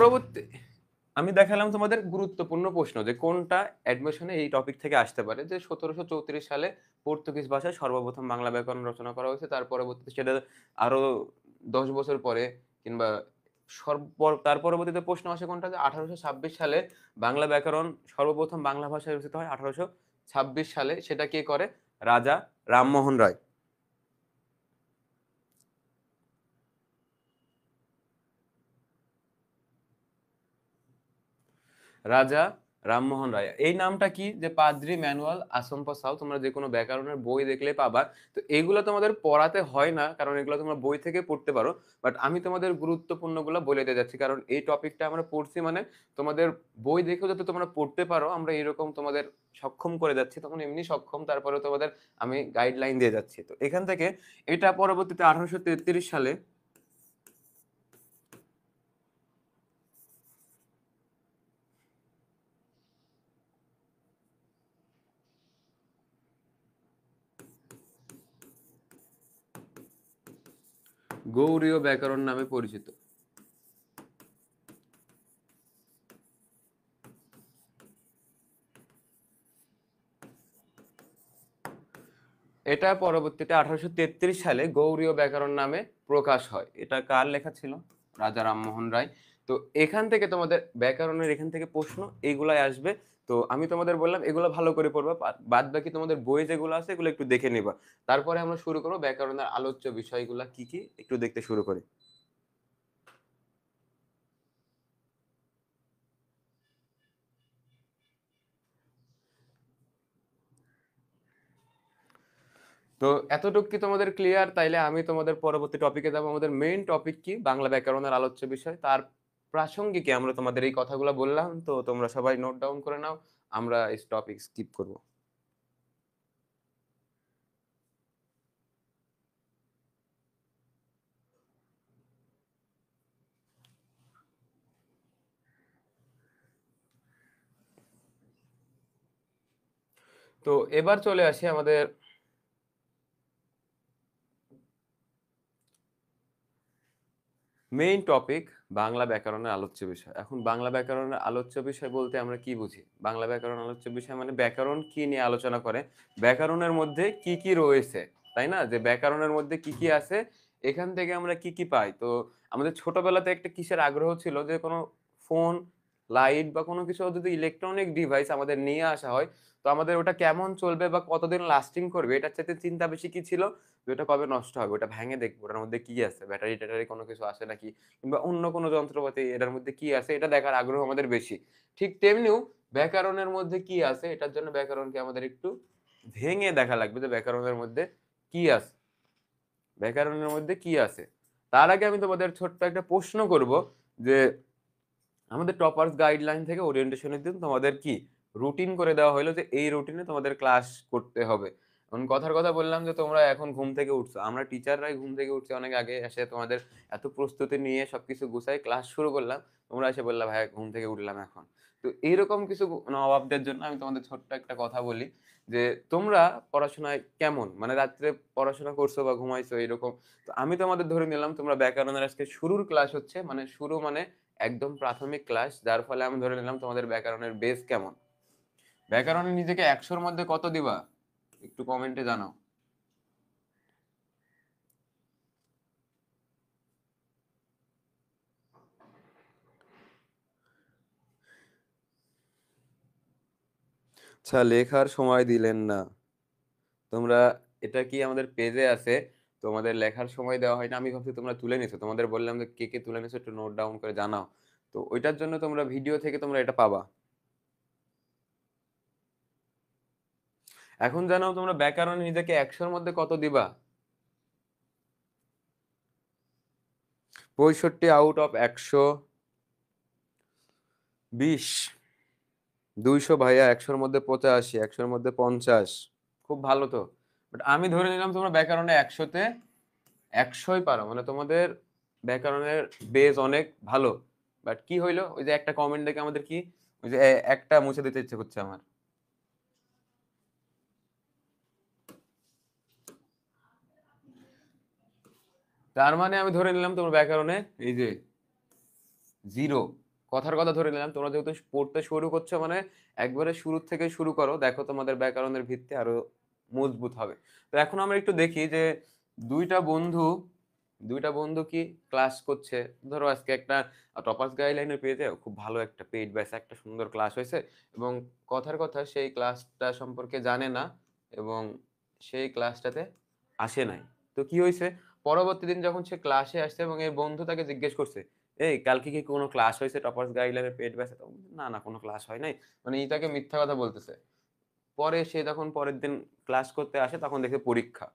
পরবর্তী আমি দেখালাম তোমাদের গুরুত্বপূর্ণ প্রশ্ন যে কোনটা অ্যাডমিশনে এই টপিক থেকে আসতে পারে, যে 1734 সালে পর্তুগিজ ভাষায় সর্বপ্রথম বাংলা ব্যাকরণ রচনা করা হয়েছে, তার পরবর্তীতে সেটা আরো 10 বছর পরে কিংবা তার পরবর্তীতে প্রশ্ন আসে কোনটা, যে 1826 সালে বাংলা ব্যাকরণ সর্বপ্রথম বাংলা ভাষায় রচিত হয় 1826 সালে, সেটা কে করে? রাজা রামমোহন রায়। রাজা রামমোহন রায়। এই নামটা কি? যে পাদ্রি ম্যানুয়াল আসম্পসাও, তোমরা যে কোনো ব্যাকরণের বই দেখলে পাবা। তো এগুলো তোমাদের পড়াতে হয় না, কারণ এগুলো তোমরা বই থেকে পড়তে পারো। বাট আমি তোমাদের গুরুত্বপূর্ণগুলো বলে দিয়ে যাচ্ছি, কারণ এই টপিকটা আমরা পড়ছি মানে তোমাদের বই দেখেও যাতে তোমরা পড়তে পারো, আমরা এরকম তোমাদের সক্ষম করে যাচ্ছি। তখন এমনি সক্ষম, তারপরে তোমাদের আমি গাইডলাইন দিয়ে যাচ্ছি। তো এখান থেকে এটা পরবর্তীতে 1833 সালে গৌড়ীয় ব্যাকরণ নামে পরিচিত। এটা পরবর্তীতে 1833 সালে গৌড়ীয় ব্যাকরণ নামে প্রকাশ হয়। এটা কার লেখা ছিল? রাজা রামমোহন রায়। তো এখান থেকে তোমাদের ব্যাকরণের এখান থেকে প্রশ্ন এইগুলাই আসবে। তো আমি তোমাদের বললাম এগুলো ভালো করে পড়বা, বাদ বাকি তোমাদের বই যেগুলো আছে এগুলো একটু দেখে নিবা। তারপরে আমরা শুরু করবো ব্যাকরণের আলোচ্য বিষয়গুলা কি কি, একটু দেখতে শুরু করি। তো এতটুকু কি তোমাদের ক্লিয়ার? তাইলে আমি তোমাদের পরবর্তী টপিকে যাবো। আমাদের মেইন টপিক কি? বাংলা ব্যাকরণের আলোচ্য বিষয়, তার প্রাসঙ্গিকে আমরা তোমাদের এই কথাগুলো বললাম। তো তোমরা সবাই নোট ডাউন করে নাও, আমরা এই টপিক স্কিপ করব। তো এবার চলে আসি আমাদের মেইন টপিক, বাংলা ব্যাকরণের আলোচ্য বিষয়। এখন বাংলা ব্যাকরণের আলোচ্য বিষয় বলতে আমরা কি বুঝি? বাংলা ব্যাকরণ আলোচ্য বিষয় মানে ব্যাকরণ কি নিয়ে আলোচনা করে, ব্যাকরণের মধ্যে কি কি রয়েছে, তাই না? যে ব্যাকরণের মধ্যে কি কি আছে, এখান থেকে আমরা কি কি পাই। তো আমাদের ছোটবেলাতে একটা কিসের আগ্রহ ছিল, যে কোনো ফোন, লাইট বা কোনো কিছু যদি ইলেকট্রনিক ডিভাইস আমাদের নিয়ে আসা হয়, তো আমাদের ওটা কেমন চলবে বা কতদিন লাস্টিং করবে, এটার চাইতে চিন্তা বেশি কি ছিল, যে ওটা কবে নষ্ট হবে, ওটা ভেঙে দেখবো ওটার মধ্যে কি আছে, ব্যাটারি ট্যাটারি কোনো কিছু আছে নাকি, কিংবা অন্য কোনো যন্ত্রপাতি এটার মধ্যে কি আছে, এটা দেখার আগ্রহ আমাদের বেশি। ঠিক তেমনিও ব্যাকরণের মধ্যে কি আছে, এটার জন্য ব্যাকরণকে আমাদের একটু ভেঙে দেখা লাগবে, যে ব্যাকরণের মধ্যে কি আছে, ব্যাকরণের মধ্যে কি আছে। তার আগে আমি তোমাদের ছোট্ট একটা প্রশ্ন করব, যে আমাদের টপার্স গাইডলাইন থেকে ওরিয়েন্টেশনের দিন তোমাদের কি রুটিন করে দেওয়া হলো, যে এই রুটিনে তোমাদের ক্লাস করতে হবে। এখন কথার কথা বললাম যে তোমরা এখন ঘুম থেকে উঠছো, আমরা টিচাররাই ঘুম থেকে উঠছি অনেক আগে, এসে তোমাদের এত প্রস্তুতি নিয়ে সবকিছু গুছাই ক্লাস শুরু করলাম, তোমরা এসে বললা ভাই ঘুম থেকে উঠলাম এখন। তো এইরকম কিছু নবাবদের জন্য আমি তোমাদের ছোট্ট একটা কথা বলি, যে তোমরা পড়াশোনায় কেমন, মানে রাত্রে পড়াশোনা করছো বা ঘুমাইছো এরকম। তো আমি তোমাদের ধরে নিলাম তোমরা ব্যাকরণের আজকে শুরুর ক্লাস হচ্ছে, মানে শুরু মানে একদম প্রাথমিক ক্লাস, যার ফলে আমি ধরে নিলাম তোমাদের ব্যাকরণের বেস কেমন। ব্যাকরণে নিজেকে 100-র মধ্যে কত দিবা, একটু কমেন্টে জানাও। আচ্ছা, লেখার সময় দিলেন না তোমরা, এটা কি আমাদের পেজে আছে? তোমাদের লেখার সময় দেওয়া হয় না, আমি ভাবছি তোমরা তুলে নিছো, তোমাদের বললাম যে কে কে তুলে নিছো একটু নোট ডাউন করে জানাও। তো ওইটার জন্য তোমরা ভিডিও থেকে তোমরা এটা পাবা। এখন জানাও তোমরা ব্যাকরণে নিজেকে 100-র মধ্যে কত দিবা। 65 আউট অফ 100, 20, 200 ভাইয়া, 100-র মধ্যে 85, 100-র মধ্যে 50। খুব ভালো তো। বাট আমি ধরে নিলাম তোমরা ব্যাকরণে 100-তে 100ই পারো, মানে তোমাদের ব্যাকরণের বেজ অনেক ভালো। বাট কি হইলো, ওই যে একটা কমেন্ট দেখে আমাদের কি, ওই যে একটা মুছে দিতে ইচ্ছে করছে আমার। তার মানে আমি ধরে নিলাম তোমার ব্যাকরণে এই যে 0। কথার কথা ধরে নিলাম, তোমরা যেহেতু পড়তে শুরু করছো মানে একবারে শুরু থেকে শুরু করো, দেখো তোমাদের ব্যাকরণের ভিত্তি আরো মজবুত হবে। তো এখন আমরা একটু দেখি যে দুইটা বন্ধু দুইটা বন্ধু কি ক্লাস করছে। ধরো আজকে একটা টপার্স গাইডলাইনের পেজে খুব ভালো একটা পেইড ব্যাচ একটা সুন্দর ক্লাস হয়েছে, এবং কথার কথা সেই ক্লাসটা সম্পর্কে জানে না, এবং সেই ক্লাসটাতে আসে নাই। তো কি হয়েছে, পরবর্তী দিন যখন সে ক্লাসে আসছে এবং এর বন্ধু তাকে জিজ্ঞেস করছে, এই কালকে কি কোনো ক্লাস হয়েছে টপার্স গাইডলাইনের পেইড ব্যাচে? না না, কোনো ক্লাস হয় নাই। মানে তাকে মিথ্যা কথা বলতেছে। পরে সে যখন পরের দিন ক্লাস করতে আসে তখন দেখে পরীক্ষা,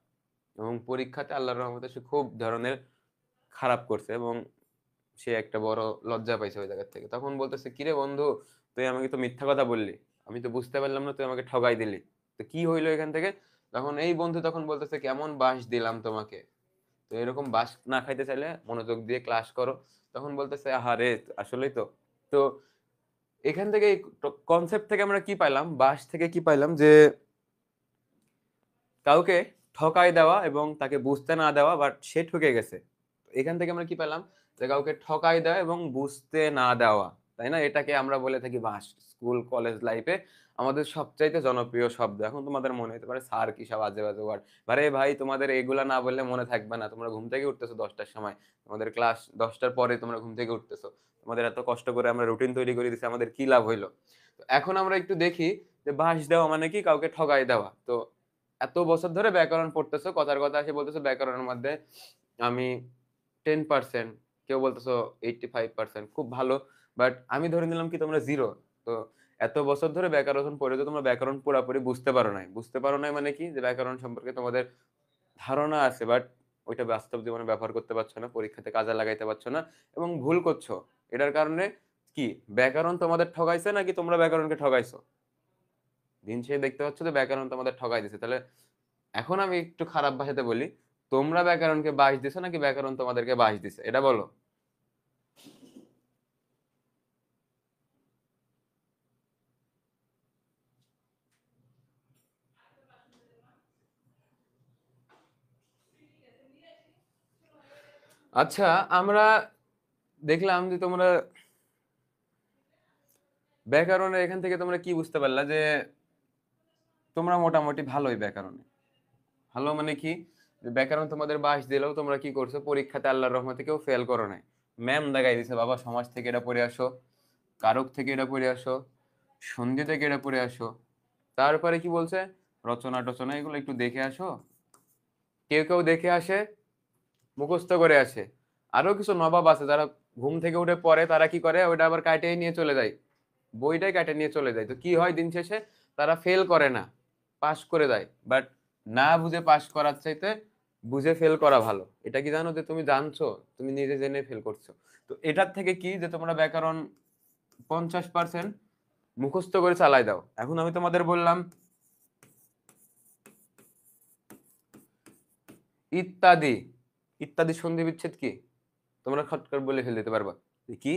এবং পরীক্ষাতে আল্লাহর রহমতে সে খুব ধরনের খারাপ করছে, এবং সে একটা বড় লজ্জা পাইছে ওই জায়গা থেকে। তখন বলতেছে, কিরে বন্ধু, তুই আমাকে তো মিথ্যা কথা বললি, আমি তো বুঝতে পারলাম না, তুই আমাকে ঠগাই দিলি, তো কি হইলো এখান থেকে? তখন এই বন্ধু তখন বলতেছে, কেমন বাঁশ দিলাম তোমাকে, তো এরকম বাঁশ না খাইতে চাইলে মনোযোগ দিয়ে ক্লাস করো। তখন বলতেছে, আহারে আসলেই তো। তো এখান থেকে কনসেপ্ট থেকে আমরা কি পাইলাম, বাঁশ থেকে কি পাইলাম, যে কাউকে ঠকাই দেওয়া এবং তাকে বুঝতে না দেওয়া, বাট সে ঠকে গেছে। এখান থেকে আমরা কি পেলাম, যে কাউকে ঠকাই দেওয়া এবং বুঝতে না দেওয়া, তাই না? এটাকে আমরা বলে থাকি বাস। স্কুল কলেজ লাইফে আমাদের সবচাইতে জনপ্রিয় শব্দ। এখন তোমাদের মনে হতে পারে স্যার কি সব আজে বাজে ওয়ার্ড, আরে ভাই তোমাদের এগুলা না বললে মনে থাকবে না। তোমরা ঘুম থেকে উঠতেছো 10টার সময়, তোমাদের ক্লাস 10টার পরে তোমরা ঘুম থেকে উঠতেছো, তোমাদের এত কষ্ট করে আমরা রুটিন তৈরি করে দিছি, আমাদের কি লাভ হইলো? তো এখন আমরা একটু দেখি যে বাঁশ দেওয়া মানে কি, কাউকে ঠকাই দেওয়া। তো এত বছর ধরে ব্যাকরণ পড়তেছো, কথার কথা এসে বলতেছো ব্যাকরণের মধ্যে আমি 10%, কেউ বলতেছো 85%, খুব ভালো। বাট আমি ধরে নিলাম কি তোমরা জিরো। তো এত বছর ধরে ব্যাকরণ পড়েছো, তোমরা ব্যাকরণ পুরাপুরি বুঝতে পারো নাই। বুঝতে পারো নাই মানে কি, যে ব্যাকরণ সম্পর্কে তোমাদের ধারণা আছে, বাট ওইটা বাস্তব জীবনে ব্যবহার করতে পারছো না, পরীক্ষাতে কাজে লাগাইতে পারছো না, এবং ভুল করছো। এটার কারণে কি, ব্যাকরণ তোমাদের ঠগাইছে নাকি তোমরা ব্যাকরণকে ঠগাইছো? দিন শেষে দেখতে পাচ্ছ যে ব্যাকরণ তোমাদের ঠগাই দিছে। তাহলে এখন আমি একটু খারাপ ভাষাতে বলি, তোমরা ব্যাকরণকে বাঁশ দিছো নাকি ব্যাকরণ তোমাদেরকে বাঁশ দিছে, এটা বলো। আচ্ছা, আমরা দেখলাম যে তোমরা ব্যাকরণের এখান থেকে তোমরা কি বুঝতে পারলা, যে তোমরা মোটামুটি ভালোই ব্যাকরণে। ভালো মানে কি, যে ব্যাকরণ তোমাদের বাঁশ দিলেও তোমরা কি করছো, পরীক্ষাতে আল্লাহর রহমতে কেউ ফেল করো নাই। ম্যাম দেখাই দিছে, বাবা সমাজ থেকে এটা পড়ে আসো, কারক থেকে এটা পড়ে আসো, সন্ধি থেকে এটা পড়ে আসো। তারপরে কি বলছে, রচনা টচনা এগুলো একটু দেখে আসো। কেউ কেউ দেখে আসে, মুখস্থ করে আসে। আরো কিছু নবাব আছে যারা ঘুম থেকে উঠে পড়ে, তারা কি করে, ওইটা আবার কাটিয়ে নিয়ে চলে যায়, বইটাই কাটে নিয়ে চলে যায়। তো কি হয় দিন শেষে, তারা ফেল করে না, পাস করে দেয়। বাট না বুঝে পাস করার চাইতে বুঝে ফেল করা ভালো। এটা কি জানো, যে তুমি জানছো, তুমি নিজে জেনে ফেল করছো। তো এটার থেকে কি, যে তোমরা ব্যাকরণ 50% মুখস্থ করে চালাই দাও। এখন আমি তোমাদের বললাম ইত্যাদি, ইত্যাদি সন্ধি বিচ্ছেদ কি, তোমরা খটকট বলে ফেলে দিতে পারবা কি,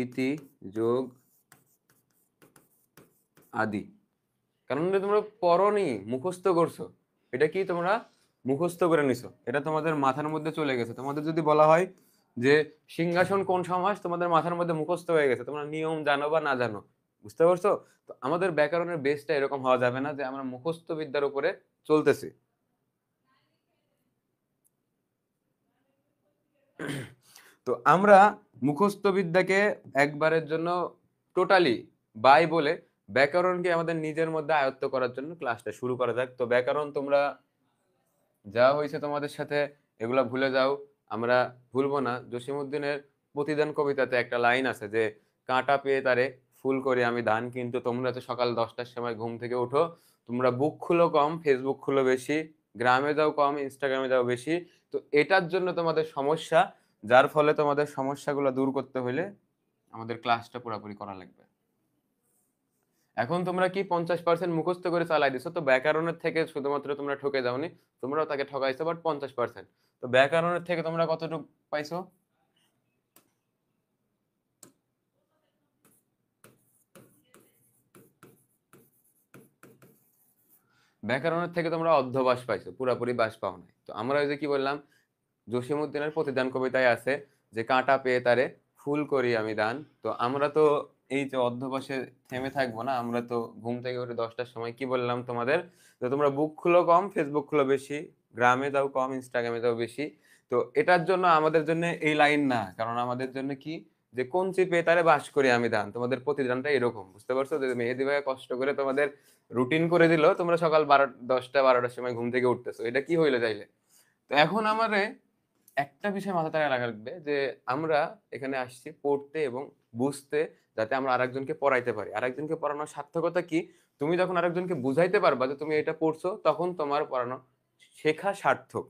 ইতি যোগ আদি। কারণ এটা তোমরা পড়োনি, মুখস্থ করছো। এটা কি, তোমরা মুখস্থ করে নিছো, এটা তোমাদের মাথার মধ্যে চলে গেছে। তোমাদের যদি বলা হয় যে সিংহাসন কোন সমাস, তোমাদের মাথার মধ্যে মুখস্থ হয়ে গেছে, তোমরা নিয়ম জানো বা না জানো। বুঝতে পারছো? তো আমাদের ব্যাকরণের বেসটা এরকম হওয়া যাবে না যে আমরা মুখস্থ বিদ্যার উপরে চলতেছি। তো আমরা মুখস্থ বিদ্যাকে একবারের জন্য টোটালি বাই বলে ব্যাকরণকে আমাদের নিজের মধ্যে আয়ত্ত করার জন্য ক্লাসটা শুরু করা যাক। তো ব্যাকরণ তোমরা যা হয়েছে তোমাদের সাথে এগুলা ভুলে যাও, আমরা ভুলবো না। জসিমউদ্দিনের প্রতিদান কবিতাতে একটা লাইন আছে যে, কাঁটা পেয়ে তারে ফুল করে আমি ধান, কিন্তু তোমরা তো সকাল 10টার সময় ঘুম থেকে উঠো, তোমরা বুক খুলো কম, ফেসবুক খুলো বেশি, গ্রামে যাও কম, ইনস্টাগ্রামে যাও বেশি। তো এটার জন্য তোমাদের সমস্যা, যার ফলে তোমাদের সমস্যাগুলো দূর করতে হলে আমাদের ক্লাসটা পুরোপুরি করা লাগবে। এখন তোমরা কি 50% মুখস্থ করে চালাই দিছো, তো ব্যাকরণের থেকে শুধুমাত্র তোমরা ঠকে যাওনি, তোমরাও তাকে ঠকাইছো, বাট 50%। তো ব্যাকরণের থেকে তোমরা কতটুকু পাইছো? ব্যাকরণের থেকে তোমরা অর্ধবাস পাইছো, পুরাপুরি বাস পাও নাই। তো আমরা ওই যে কি বললাম, জসিমউদ্দিনের প্রতিদান কবিতায় আছে যে কাঁটা পেয়ে তারে ফুল করি আমি দান। তো আমরা তো এই যে অধ্যবসায়ে থেমে থাকবো না, আমরা তো ঘুম থেকে উঠে 10টার সময় কি বললাম তোমাদের, যে তোমরা বুক খুলো কম, ফেসবুক খুলো বেশি, গ্রামে যাও কম, ইনস্টাগ্রামে যাও বেশি। তো এটার জন্য আমাদের জন্য এই লাইন না, কারণ আমাদের জন্য কি, যে কঞ্চি পেয়ে তারে বাস করি আমি দান। তোমাদের প্রতিদানটা এরকম, বুঝতে পারছো? যে মেহেদী ভাইয়া কষ্ট করে তোমাদের রুটিন করে দিল, তোমরা সকাল 10টা 12টার সময় ঘুম থেকে উঠতেছো, এটা কি হইলো তাইলে? তো এখন আমারে একটা বিষয় মাথায় রাখবে, যে আমরা এখানে আসছি পড়তে এবং বুঝতে, যাতে আমরা আরেকজনকে পড়াইতে পারি। আরেকজনকে পড়ানোর সার্থকতা কি? তুমি যখন আরেকজনকে বুঝাইতে পারবা যে তুমি এটা পড়ছো, তখন তোমার পড়ানো শেখা সার্থক।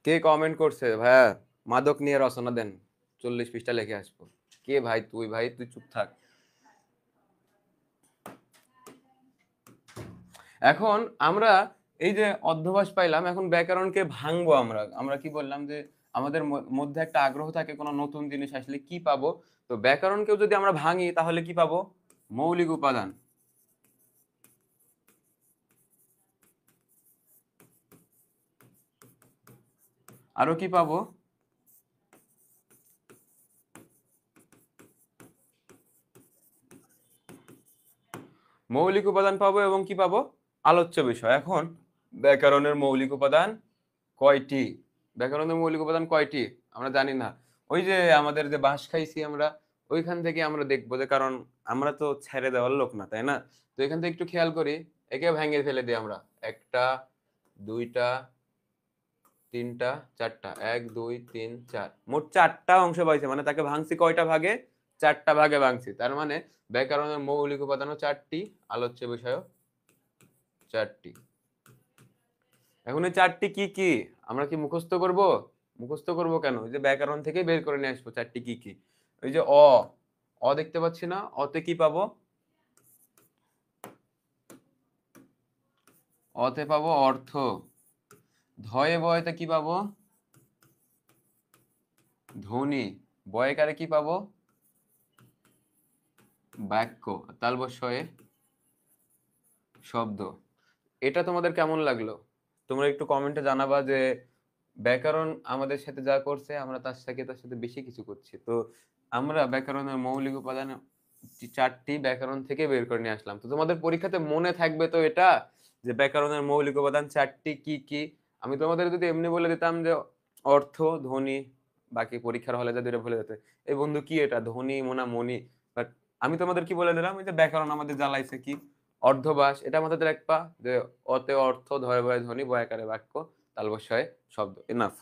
কে কমেন্ট করছে ভাইয়া মাদক নিয়ে রচনা দেন, 40 পৃষ্ঠা লিখে আসবো? কে ভাই? তুই ভাই, তুই চুপ থাক। এখন আমরা এই যে অধ্যবসায় পাইলাম, এখন ব্যাকরণকে ভাঙবো আমরা। আমরা কি বললাম যে আমাদের মধ্যে একটা আগ্রহ থাকে কোনো নতুন জিনিস আসলে কি পাবো। তো ব্যাকরণকেও যদি আমরা ভাঙি তাহলে কি পাবো? মৌলিক উপাদান। আরো কি পাবো? মৌলিক উপাদান পাবো এবং কি পাবো? আলোচ্য বিষয়। এখন ব্যাকরণের মৌলিক উপাদান কয়টি? ব্যাকরণের মৌলিক উপাদান কয়টি আমরা জানি না। ওই যে আমাদের যে বাঁশ খাইছি আমরা, ওইখান থেকে আমরা দেখবো, যে কারণ আমরা তো ছেড়ে দেওয়ার লোক না, তাই না? তো এখান থেকে একটু খেয়াল করি, একে ভেঙে ফেলে দিই আমরা। একটা, দুইটা, তিনটা, চারটা, 1 2 3 4, মোট 4টা অংশ পাইছে। মানে তাকে ভাঙছি কয়টা ভাগে? 4টা ভাগে ভাঙছি। তার মানে ব্যাকরণের মৌলিক উপাদানও 4টি, আলোচ্য বিষয়ও 4টি। এখন এই 4টি কি কি আমরা কি মুখস্থ করব? মুখস্থ করব কেন? ওই যে ব্যাকরণ থেকে বের করে নিয়ে আসবো 4টি কি কি। ওই যে অ দেখতে পাচ্ছি না? অতে কি পাবো? অতে পাবো অর্থ। ধয়ে বয়েতে কি পাবো? ধ্বনি। বয়কারে কি পাবো? বাক্য। তালবস্যয়ে শব্দ। এটা তোমাদের কেমন লাগলো? তোমরা একটু কমেন্টে জানাবা যে ব্যাকরণ আমাদের সাথে যা করছে, আমরা তার সাথে বেশি কিছু করছি। তো আমরা ব্যাকরণের মৌলিক উপাদান 4টি ব্যাকরণ থেকে বের করে নিয়ে আসলাম। তো তোমাদের পরীক্ষাতে মনে থাকবে তো এটা, যে ব্যাকরণের মৌলিক উপাদান 4টি কি কি? আমি তোমাদের যদি এমনি বলে দিতাম যে অর্থ, ধ্বনি, বাকি পরীক্ষার হলে যাদের ভুলে যেতে, এই বন্ধু কি এটা, ধ্বনি মোনা মনি, বাট আমি তোমাদের কি বলে দিলাম, এই যে ব্যাকরণ আমাদের জ্বালাইছে কি? অর্ধবাস। এটা আমাদের রাখবা, যে অতে অর্থ, ধয়ে বয়ে ধ্বনি, বয়াকারে বাক্য, তালবস্যয়ে শব্দ। এনাফ।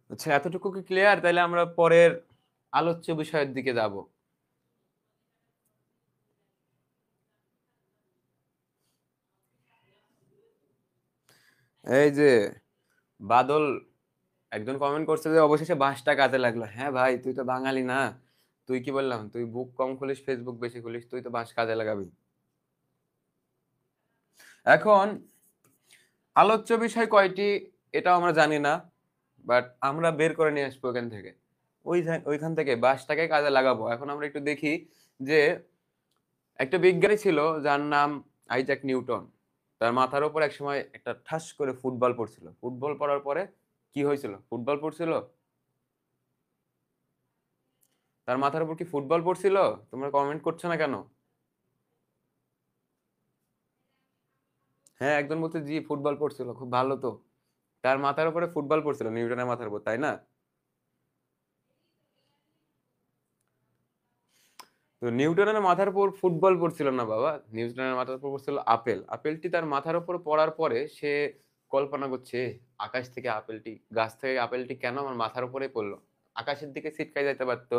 আচ্ছা, এতটুকু কি ক্লিয়ার? তাহলে আমরা পরের আলোচ্য বিষয়ের দিকে যাব। এই যে বাদল একজন কমেন্ট করছে যে অবশেষে বাঁশটা কাজে লাগলো। হ্যাঁ ভাই, তুই তো বাঙালি না? তুই কি বললাম, তুই বুক কম খুলিস, ফেসবুক বেশি খুলিস, তুই তো বাঁশ কাজে লাগাবি। এখন আলোচ্য বিষয় কয়টি এটাও আমরা জানি না, বাট আমরা বের করে নিয়ে আসবো ওখান থেকে। ওইখান থেকে বাঁশটাকে কাজে লাগাবো। এখন আমরা একটু দেখি যে একটা বিজ্ঞানী ছিল যার নাম আইজাক নিউটন। তার মাথার উপর একসময় একটা ঠাস করে ফুটবল পড়ছিল। ফুটবল পড়ার পরে কি হয়েছিল? ফুটবল পড়ছিল, তার মাথার উপর কি ফুটবল পড়ছিল? তোমরা কমেন্ট করছো না কেন? হ্যাঁ, একজন বলছে জি ফুটবল পড়ছিল, খুব ভালো তো। তার মাথার উপরে ফুটবল পড়ছিল, নিউটনের মাথার উপর, তাই না? তো নিউটনের মাথার উপর ফুটবল পড়ছিল না বাবা, নিউটনের মাথার উপর পড়ছিল আপেল। আপেলটি তার মাথার উপর পড়ার পরে সে কল্পনা করছে, আকাশ থেকে আপেলটি, গাছ থেকে আপেলটি কেন আমার মাথার উপরে পড়লো? আকাশের দিকে ছিটকাই যেতে পারতো,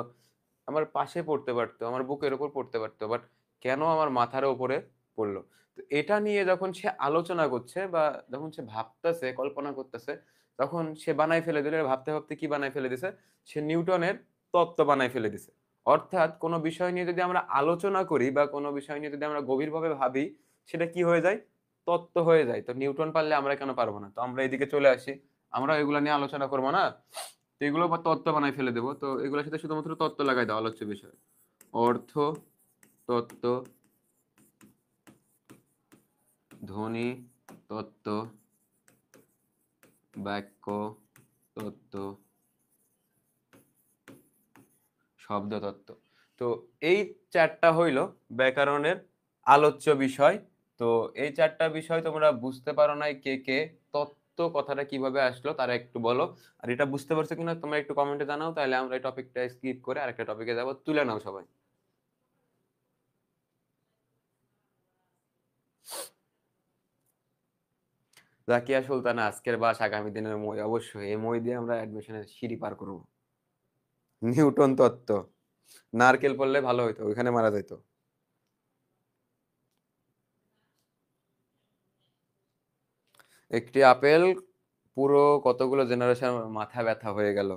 আমার পাশে পড়তে পারতো, আমার বুকের উপর পড়তে পারতো, বাট কেন আমার মাথার উপরে পড়লো? তো এটা নিয়ে যখন সে আলোচনা করছে বা যখন সে ভাবতেছে, কল্পনা করতেছে, তখন সে বানাই ফেলে দিল, ভাবতে ভাবতে কি বানাই ফেলে দিছে, সে নিউটনের তত্ত্ব বানাই ফেলে দিছে। অর্থাৎ কোনো বিষয় নিয়ে যদি আমরা আলোচনা করি বা কোনো বিষয় নিয়ে যদি আমরা গভীরভাবে ভাবি, সেটা কি হয়ে যায়? তত্ত্ব হয়ে যায়। তো নিউটন পারলে আমরা কেন পারবো না? তো আমরা এদিকে চলে আসি, আমরা এগুলা নিয়ে আলোচনা করবো না। এগুলো বা তত্ত্ব বানাই ফেলে দেবো, তো এগুলোর সাথে শুধুমাত্র তত্ত্ব লাগাই দাও আলোচ্য বিষয়। অর্থ তত্ত্ব, ধ্বনি তত্ত্ব, বাক্য তত্ত্ব, শব্দ তত্ত্ব। তো এই চারটা হইল ব্যাকরণের আলোচ্য বিষয়। তো এই চারটা বিষয় তোমরা বুঝতে পারো নাই কে কে? তত্ত্ব কথাটা কিভাবে আসলো তারা একটু বলো। আর এটা বুঝতে পারছো কিনা তোমরা একটু কমেন্টে জানাও, তাহলে আমরা এই টপিকটা স্কিপ করে আরেকটা টপিকে যাব। তুলে নাও সবাই। জাকিয়া সুলতানা আজকের বাস আগামী দিনের মই, অবশ্যই এই মই দিয়ে আমরা অ্যাডমিশনের সিঁড়ি পার করব। নিউটন তত্ত্ব, নারকেল পড়লে ভালো হইতো, ওইখানে মারা যাইতো। একটি আপেল, পুরো কতগুলো জেনারেশন মাথা ব্যথা হয়ে গেল।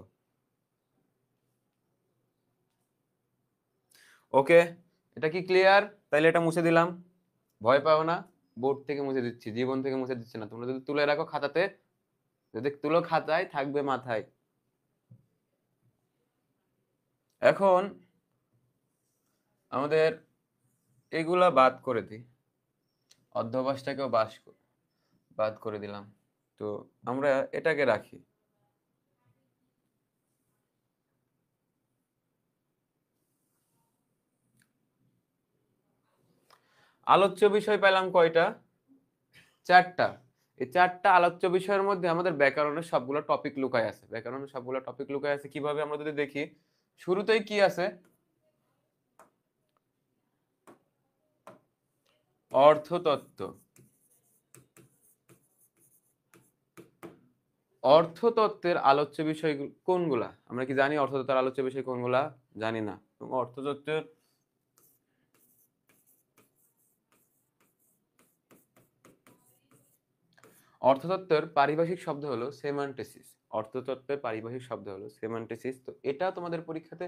ওকে, এটা কি ক্লিয়ার? তাইলে এটা মুছে দিলাম, ভয় পাও না। বোর্ড থেকে মুছে দিচ্ছি, জীবন থেকে মুছে দিচ্ছি না। তোমরা যদি তুলে রাখো খাতাতে, যদি তুলো খাতায় থাকবে মাথায়। এখন আমাদের এগুলা বাদ করে দিই, অধ্যবসায়টাকেও বাদ করে দিলাম। তো আমরা এটাকে রাখি। আলোচ্য বিষয় পেলাম কয়টা? চারটা। এই চারটা আলোচ্য বিষয়ের মধ্যে আমাদের ব্যাকরণের সবগুলো টপিক লুকায় আছে। ব্যাকরণের সবগুলো টপিক লুকায় আছে কিভাবে আমরা যদি দেখি, শুরুতেই কি আছে? অর্থতত্ত্ব। অর্থতত্ত্বের আলোচ্য বিষয় কোনগুলা? আমরা কি জানি অর্থতত্ত্বের আলোচ্য বিষয় কোনগুলা? জানি না। অর্থতত্ত্বের অর্থতত্ত্বের পারিভাষিক শব্দ হলো সেমান্টিসিস। অর্থতত্ত্বের পারিভাষিক শব্দ হলো সেমান্টিসিস। তো এটা তোমাদের পরীক্ষাতে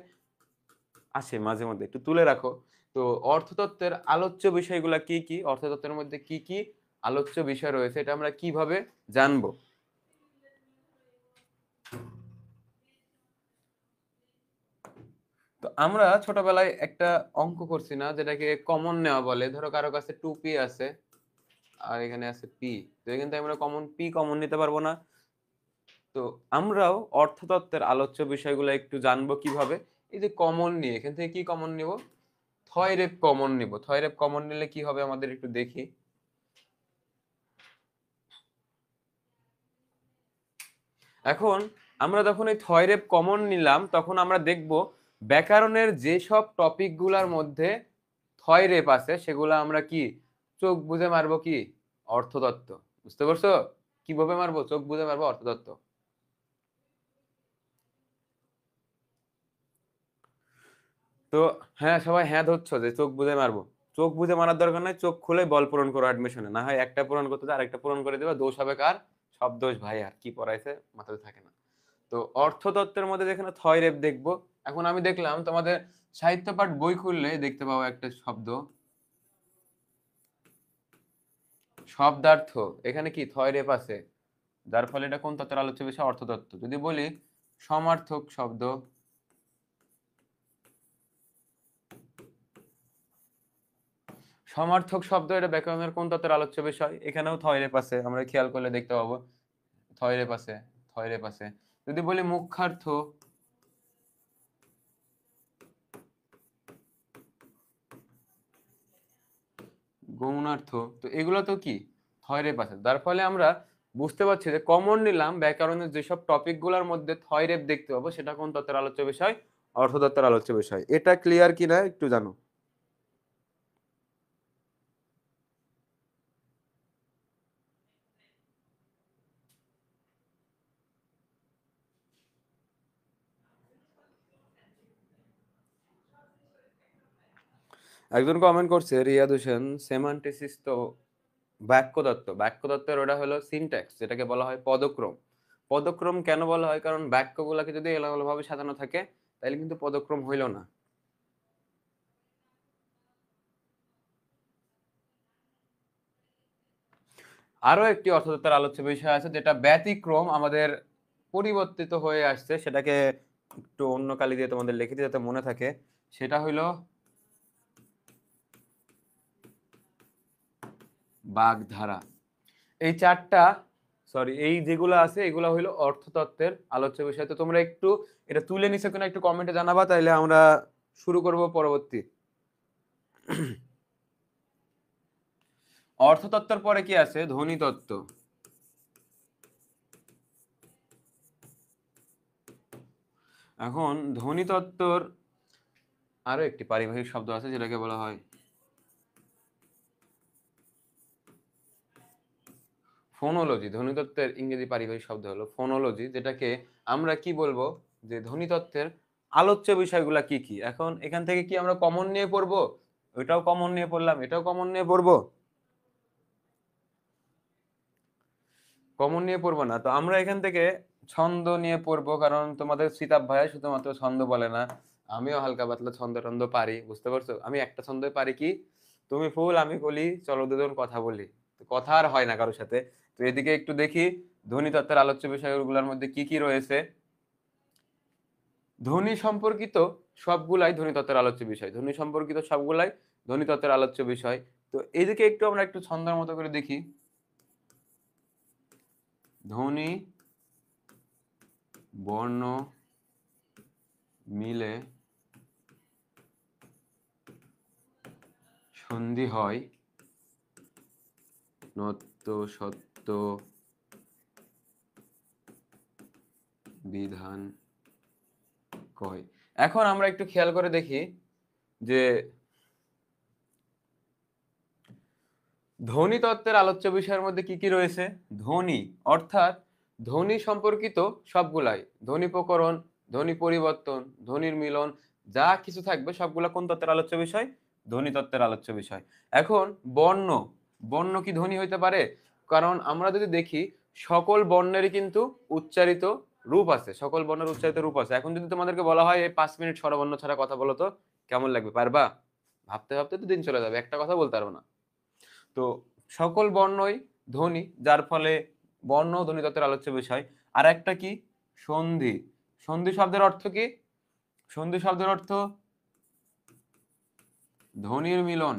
আসে মাঝে মধ্যে, একটু তুলে রাখো। তো অর্থতত্ত্বের আলোচ্য বিষয়গুলা কি কি, অর্থতত্ত্বের মধ্যে কি কি আলোচ্য বিষয় রয়েছে, এটা আমরা কিভাবে জানবো? তো আমরা ছোটবেলায় একটা অঙ্ক করছি না, যেটাকে কমন নেওয়া বলে। ধরো কারো কাছে 2p আছে আর এখানে আছে p, তো এখান থেকে আমরা কমন নিতে পারবো না। তো আমরাও অর্থতত্ত্বের আলোচ্য বিষয়গুলো একটু জানবো কিভাবে। এই যে কমন নিয়ে, এখান থেকে কি কমন নিব? থয়রেপ কমন নিব। থয়রেপ কমন নিলে কি হবে আমাদের একটু দেখি। এখন আমরা যখন এই থয়রেপ কমন নিলাম, তখন আমরা দেখব ব্যাকরণের যেসব টপিক গুলার মধ্যে থয়রেপ আছে সেগুলো আমরা কি চোখ বুজে মারবো? কি অর্থতত্ত্ব। বুঝতে পারছো কিভাবে মারবো? চোখ বুজে মারবো অর্থতত্ত্ব। তো হ্যাঁ, সবাই হ্যাঁ ধরছো যে চোখ বুজে মারবো। চোখ বুজে মারার দরকার নাই, চোখ খুলে বল পূরণ করো অ্যাডমিশনে। না হয় একটা পূরণ করতে আরেকটা পূরণ করে দেবে, দোষ হবে কার? সব দোষ ভাই, আর কি পড়াইছে মাথায় থাকে না। তো অর্থতত্ত্বের মধ্যে যেখানে থয়রেপ দেখবো, এখন আমি দেখলাম তোমাদের সাহিত্য পাঠ বই খুললে দেখতে পাবো একটা শব্দ শব্দার্থ। এখানে কি থয়রেপ আছে, যার ফলে এটা কোন তত্ত্বের আলোচ্য বিষয়? অর্থতত্ত্ব। যদি বলি সমার্থক শব্দ, সমার্থক শব্দ এটা ব্যাকরণের কোন তত্ত্বের আলোচ্য বিষয়? এখানেও থয়রেপ আছে, আমরা খেয়াল করলে দেখতে পাবো থয়রেপ আছে, থয়রেপ আছে। যদি বলি মুখ্যার্থ, গৌণার্থ, তো এগুলো তো কি থয়রেপ আছে। যার ফলে আমরা বুঝতে পারছি যে কমন নিলাম ব্যাকরণের যেসব টপিক গুলার মধ্যে থয়রেপ দেখতে পাবো সেটা কোন তত্ত্বের আলোচ্য বিষয়? অর্থতত্ত্বের আলোচ্য বিষয়। এটা ক্লিয়ার কিনা একটু জানো। একজন কমেন্ট করছে, রিয়াদ হোসেন, সেমান্টিসিস তো বাক্যতত্ত্ব। বাক্যতত্ত্বের ওটা হলো সিনট্যাক্স, যেটাকে বলা হয় পদক্রম। পদক্রম কেন বলা হয়? কারণ বাক্যগুলোকে যদি এলোমেলো ভাবে সাজানো থাকে তাহলে কিন্তু পদক্রম হইল না। আরো একটি অর্থতত্ত্বের আলোচ্য বিষয় আছে যেটা ব্যতিক্রম আমাদের পরিবর্তিত হয়ে আসছে, সেটাকে একটু অন্য কালি দিয়ে তোমাদের লিখে দিই যাতে মনে থাকে। সেটা হইল বাগধারা। এই চারটা, সরি, এই যেগুলো আছে এগুলো হইলো অর্থতত্ত্বের আলোচ্য বিষয়। তো তোমরা একটু এটা তুলে নিছো কিনা একটু কমেন্টে জানাবা, তাইলে আমরা শুরু করব পরবর্তী। অর্থতত্ত্বের পরে কি আছে? ধ্বনিতত্ত্ব। এখন ধ্বনিতত্ত্বর আরো একটি পারিভাষিক শব্দ আছে যেটাকে বলা হয় ফোনোলজি। ধ্বনিতত্ত্বের ইংরেজি পারিভাষিক শব্দ হলো ফোনোলজি, যেটাকে আমরা কি বলবো যে ধ্বনিতত্ত্বের আলোচ্য বিষয়গুলা কি কি। এখন এখান থেকে কি আমরা কমন নিয়ে পড়বো? ওইটাও কমন নিয়ে পড়লাম, এটাও কমন নিয়ে পড়বো? কমন নিয়ে পড়বো না, তো আমরা এখান থেকে ছন্দ নিয়ে পড়বো, কারণ তোমাদের সিতাব ভাইয়া শুধুমাত্র ছন্দ বলে না, আমিও হালকা পাতলা ছন্দ টন্দ পারি, বুঝতে পারছো? আমি একটা ছন্দই পারি, কি তুমি ফুল আমি কলি চলো দুজন কথা বলি, তো কথা আর হয় না কারোর সাথে। তো এদিকে একটু দেখি ধ্বনিতত্ত্বের আলোচ্য বিষয়গুলোর মধ্যে কি কি রয়েছে। ধ্বনি সম্পর্কিত সবগুলাই ধ্বনিতত্ত্বের আলোচ্য বিষয়, ধ্বনি সম্পর্কিত সবগুলাই ধ্বনিতত্ত্বের আলোচ্য বিষয়। তো এদিকে একটু আমরা একটু ছন্দের মতো করে দেখি। ধ্বনি বর্ণ মিলে সন্ধি হয়, নত্য সত্য বিধান কয়। এখন আমরা একটু খেয়াল করে দেখি যে ধ্বনি তত্ত্বের আলোচ্য বিষয়ের মধ্যে কি কি রয়েছে। ধ্বনি অর্থাৎ ধ্বনি সম্পর্কিত সবগুলাই, ধ্বনি প্রকরণ, ধ্বনি পরিবর্তন, ধ্বনির মিলন, যা কিছু থাকবে সবগুলা কোন তত্ত্বের আলোচ্য বিষয়? ধ্বনি তত্ত্বের আলোচ্য বিষয়। এখন বর্ণ, বর্ণ কি ধ্বনি হইতে পারে? কারণ আমরা যদি দেখি সকল বর্ণেরই কিন্তু উচ্চারিত রূপ আছে, সকল বর্ণের উচ্চারিত রূপ আছে। এখন যদি তোমাদেরকে বলা হয় এই 5 মিনিট স্বরবর্ণ ছাড়া কথা বলো তো, কেমন লাগবে? পারবা? ভাবতে ভাবতে তো দিন চলে যাবে, একটা কথা বলতে পারবো না। তো সকল বর্ণই ধ্বনি, যার ফলে বর্ণ ধ্বনি তত্ত্বের আলোচ্য বিষয়। আর একটা কি? সন্ধি। সন্ধি শব্দের অর্থ কি? সন্ধি শব্দের অর্থ ধ্বনির মিলন।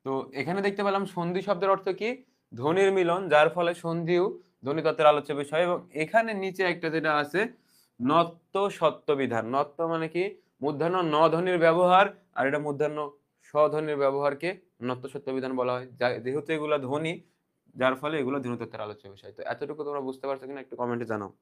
তো এখানে দেখতে পেলাম সন্ধি শব্দের অর্থ কি? ধ্বনির মিলন, যার ফলে সন্ধিও ধ্বনি তত্ত্বের আলোচ্য বিষয়। এবং এখানে নিচে একটা যেটা আছে নত্য সত্য বিধান। নত্য মানে কি? মূর্ধন্য ন ধ্বনির ব্যবহার, আর এটা মূর্ধন্য স ধ্বনির ব্যবহারকে নত্য সত্য বিধান বলা হয়। যেহেতু এগুলো ধ্বনি, যার ফলে এগুলো ধ্বনি তত্ত্বের আলোচ্য বিষয়। তো এতটুকু তোমরা বুঝতে পারছো কিনা একটু কমেন্টে জানাও।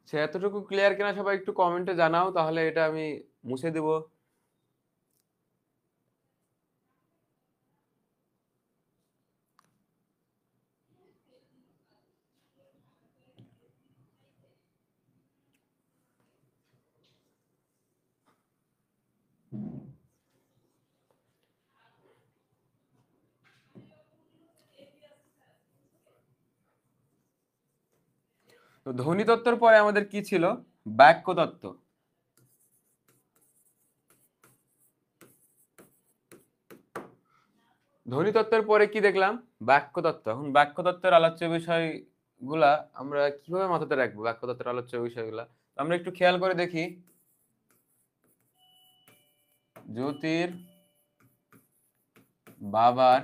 সে এতটুকু ক্লিয়ার কিনা সবাই একটু কমেন্টে জানাও, তাহলে এটা আমি মুছে দেব। তো ধ্বনি তত্ত্বের পরে আমাদের কি ছিল? বাক্য তত্ত্ব। ধ্বনি তত্ত্বের পরে কি দেখলাম? বাক্য তত্ত্ব। এখন বাক্য তত্ত্বের আলোচ্য বিষয়গুলা আমরা কিভাবে মাথাতে রাখবো? বাক্য তত্ত্বের আলোচ্য বিষয়গুলা আমরা একটু খেয়াল করে দেখি। জ্যোতির বাবার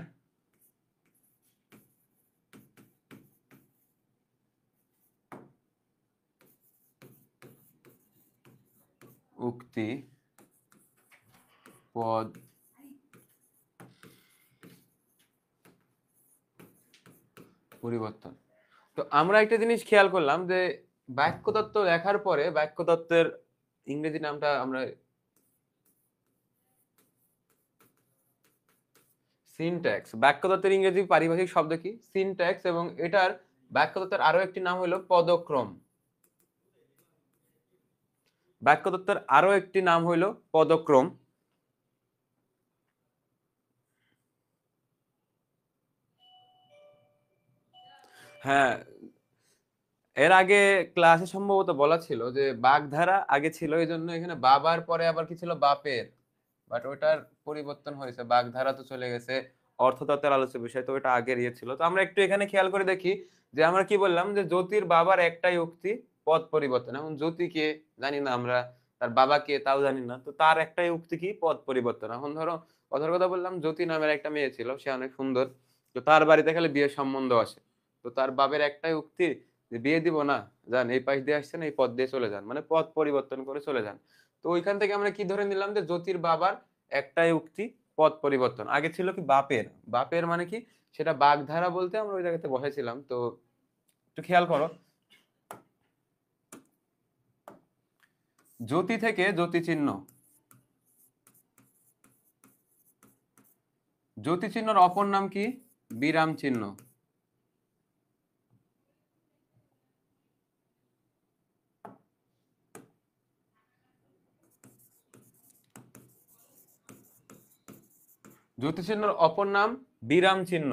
উক্তি পদ পরিবর্তন। তো আমরা একটা জিনিস খেয়াল করলাম যে বাক্য তত্ত্ব লেখার পরে বাক্য তত্ত্বের ইংরেজি নামটা আমরা সিনট্যাক্স। বাক্য তত্ত্বের ইংরেজি পারিভাষিক শব্দ কি? সিনট্যাক্স। এবং এটার বাক্য তত্ত্বের আরো একটি নাম হলো পদক্রম। বাক্যতত্ত্বের আরো একটি নাম হইল পদক্রম। হ্যাঁ, এর আগে ক্লাসে সম্ভবত বলা ছিল যে বাগধারা আগে ছিল, এই জন্য এখানে বাবার পরে আবার কি ছিল, বাপের। বাট ওটার পরিবর্তন হয়েছে, বাগধারা তো চলে গেছে, অর্থতত্ত্বের আলোচ্য বিষয় তো ওটা আগের ইয়ে ছিল। তো আমরা একটু এখানে খেয়াল করে দেখি যে আমরা কি বললাম যে জ্যোতির বাবার একটাই উক্তি, পদ পরিবর্তন। এখন জ্যোতিকে জানি না আমরা, তার বাবাকে তাও জানি না, তো তার একটাই উক্তি কি, পদ পরিবর্তন। এখন ধরো কথার কথা বললাম, জ্যোতি নামের একটা মেয়ে ছিল, সে অনেক সুন্দর, তো তার বাড়িতে খালি বিয়ের সম্বন্ধ আসে, তো তার বাবার একটাই উক্তি যে বিয়ে দিব না, যান এই পাশ দিয়ে আসছেন এই পথ দিয়ে চলে যান, মানে পথ পরিবর্তন করে চলে যান। তো ওইখান থেকে আমরা কি ধরে নিলাম যে জ্যোতির বাবার একটাই উক্তি, পথ পরিবর্তন। আগে ছিল কি বাপের, বাপের মানে কি, সেটা বাগধারা বলতে আমরা ওই জায়গাতে বসাইছিলাম। তো একটু খেয়াল করো, জ্যোতি থেকে জ্যোতি চিহ্ন, জ্যোতি চিহ্নর অপর নাম কি, বিরাম চিহ্ন। জ্যোতি চিহ্নর অপর নাম বিরাম চিহ্ন।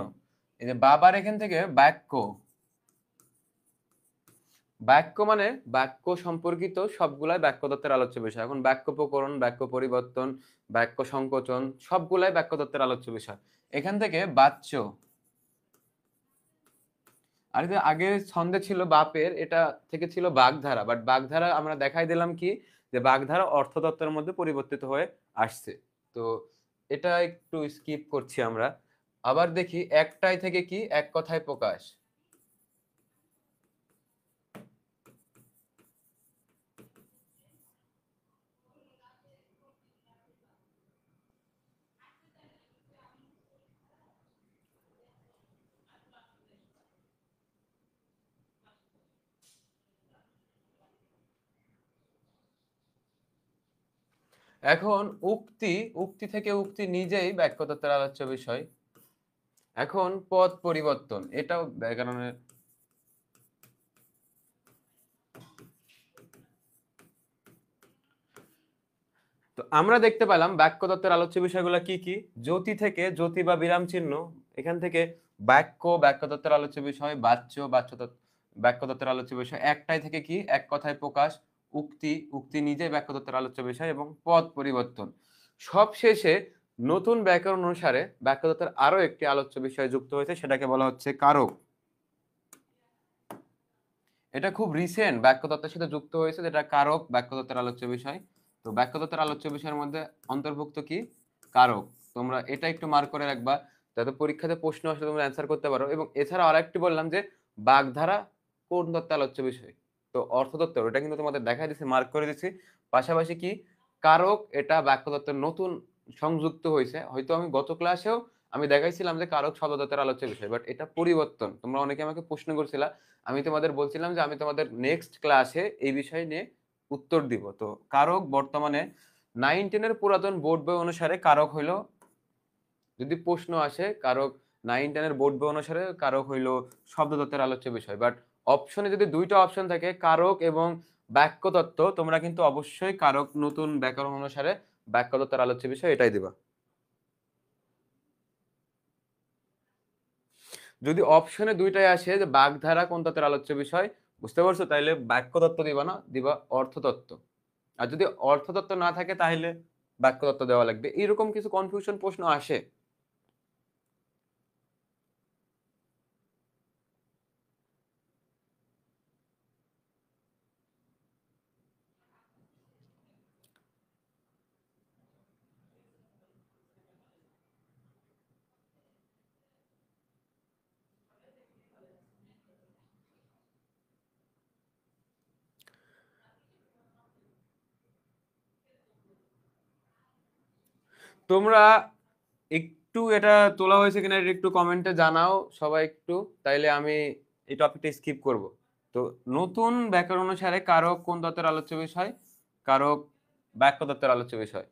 এই যে বাবার এখান থেকে বাক্য, বাক্য মানে বাক্য সম্পর্কিত সবগুলাই বাক্যতত্ত্বের আলোচ্য বিষয়। এখন বাক্য প্রকরণ, বাক্য পরিবর্তন, বাক্য সংকোচন সবগুলাই বাক্যতত্ত্বের আলোচ্য বিষয়। এখান থেকে বাচ্য, আর যে আগে ছন্দে ছিল বাপের, এটা থেকে ছিল বাগধারা, বাট বাগধারা আমরা দেখাই দিলাম কি যে বাগধারা অর্থতত্ত্বের মধ্যে পরিবর্তিত হয়ে আসছে। তো এটা একটু স্কিপ করছি আমরা। আবার দেখি একটাই থেকে কি, এক কথায় প্রকাশ। এখন উক্তি, উক্তি থেকে উক্তি নিজেই বাক্যতত্ত্বের আলোচ্য বিষয়। এখন পদ পরিবর্তন, এটাও ব্যাকরণের। তো আমরা দেখতে পেলাম বাক্যতত্ত্বের আলোচ্য বিষয়গুলো কি কি। জ্যোতি থেকে জ্যোতি বা বিরাম চিহ্ন, এখান থেকে বাক্য বাক্যতত্ত্বের আলোচ্য বিষয়, বাচ্য বাক্যতত্ত্বের আলোচ্য বিষয়, একটাই থেকে কি, এক কথায় প্রকাশ, উক্তি, উক্তি নিজে বাক্যতত্ত্বের আলোচ্য বিষয়, এবং পদ পরিবর্তন। সবশেষে নতুন ব্যাকরণ অনুসারে বাক্যতত্ত্বের আরো একটি আলোচ্য বিষয় যুক্ত হয়েছে, সেটাকে বলা হচ্ছে কারক। এটা খুব রিসেন্ট বাক্যতত্ত্বের সাথে যুক্ত হয়েছে, যেটা কারক বাক্যতত্ত্বের আলোচ্য বিষয়। তো বাক্যতত্ত্বের আলোচ্য বিষয়ের মধ্যে অন্তর্ভুক্ত কি, কারক। তোমরা এটা একটু মার্ক করে রাখবা, যাতে পরীক্ষাতে প্রশ্ন আসলে তোমরা অ্যান্সার করতে পারো। এবং এছাড়া আরেকটি বললাম যে বাগধারা কোন তত্ত্বের আলোচ্য বিষয়, তো অর্থতত্ত্ব, ওটা কিন্তু তোমাদের দেখাই দিচ্ছি, মার্ক করে দিচ্ছি। পাশাপাশি কি, কারক, এটা বাক্যতত্ত্বের নতুন সংযুক্ত হয়েছে। হয়তো আমি গত ক্লাসেও আমি দেখাইছিলাম যে কারক শব্দতত্ত্বের আলোচ্য বিষয়, বাট এটা পরিবর্তন। তোমরা অনেকে আমাকে প্রশ্ন করছিলা, আমি তোমাদের বলছিলাম যে আমি তোমাদের নেক্সট ক্লাসে এই বিষয় নিয়ে উত্তর দিব। তো কারক বর্তমানে 9-10 পুরাতন বোর্ড বই অনুসারে কারক হইল, যদি প্রশ্ন আসে কারক 9-10 বোর্ড বই অনুসারে কারক হইল শব্দতত্ত্বের আলোচ্য বিষয়। বাট অপশনে যদি দুইটা অপশন থাকে, কারক এবং বাক্যতত্ত্ব, তোমরা কিন্তু অবশ্যই কারক নতুন ব্যাকরণ অনুসারে বাক্যতত্ত্বের আলোচ্য বিষয় এটাই দিবা। যদি অপশনে দুইটাই আসে যে বাগধারা কোন তত্ত্বের আলোচ্য বিষয়, বুঝতে পারছো, তাইলে বাক্যতত্ত্ব দিবা না, দিবা অর্থতত্ত্ব। আর যদি অর্থতত্ত্ব না থাকে তাহলে বাক্যতত্ত্ব দেওয়া লাগবে। এরকম কিছু কনফিউশন প্রশ্ন আসে। তোমরা একটু এটা তোলা হয়েছে কিনা এটা একটু কমেন্টে জানাও সবাই একটু, তাইলে আমি এই টপিকটা স্কিপ করব। তো নতুন ব্যাকরণ অনুসারে কারক কোন তত্ত্বের আলোচ্য বিষয়, কারক বাক্য তত্ত্বের আলোচ্য বিষয়।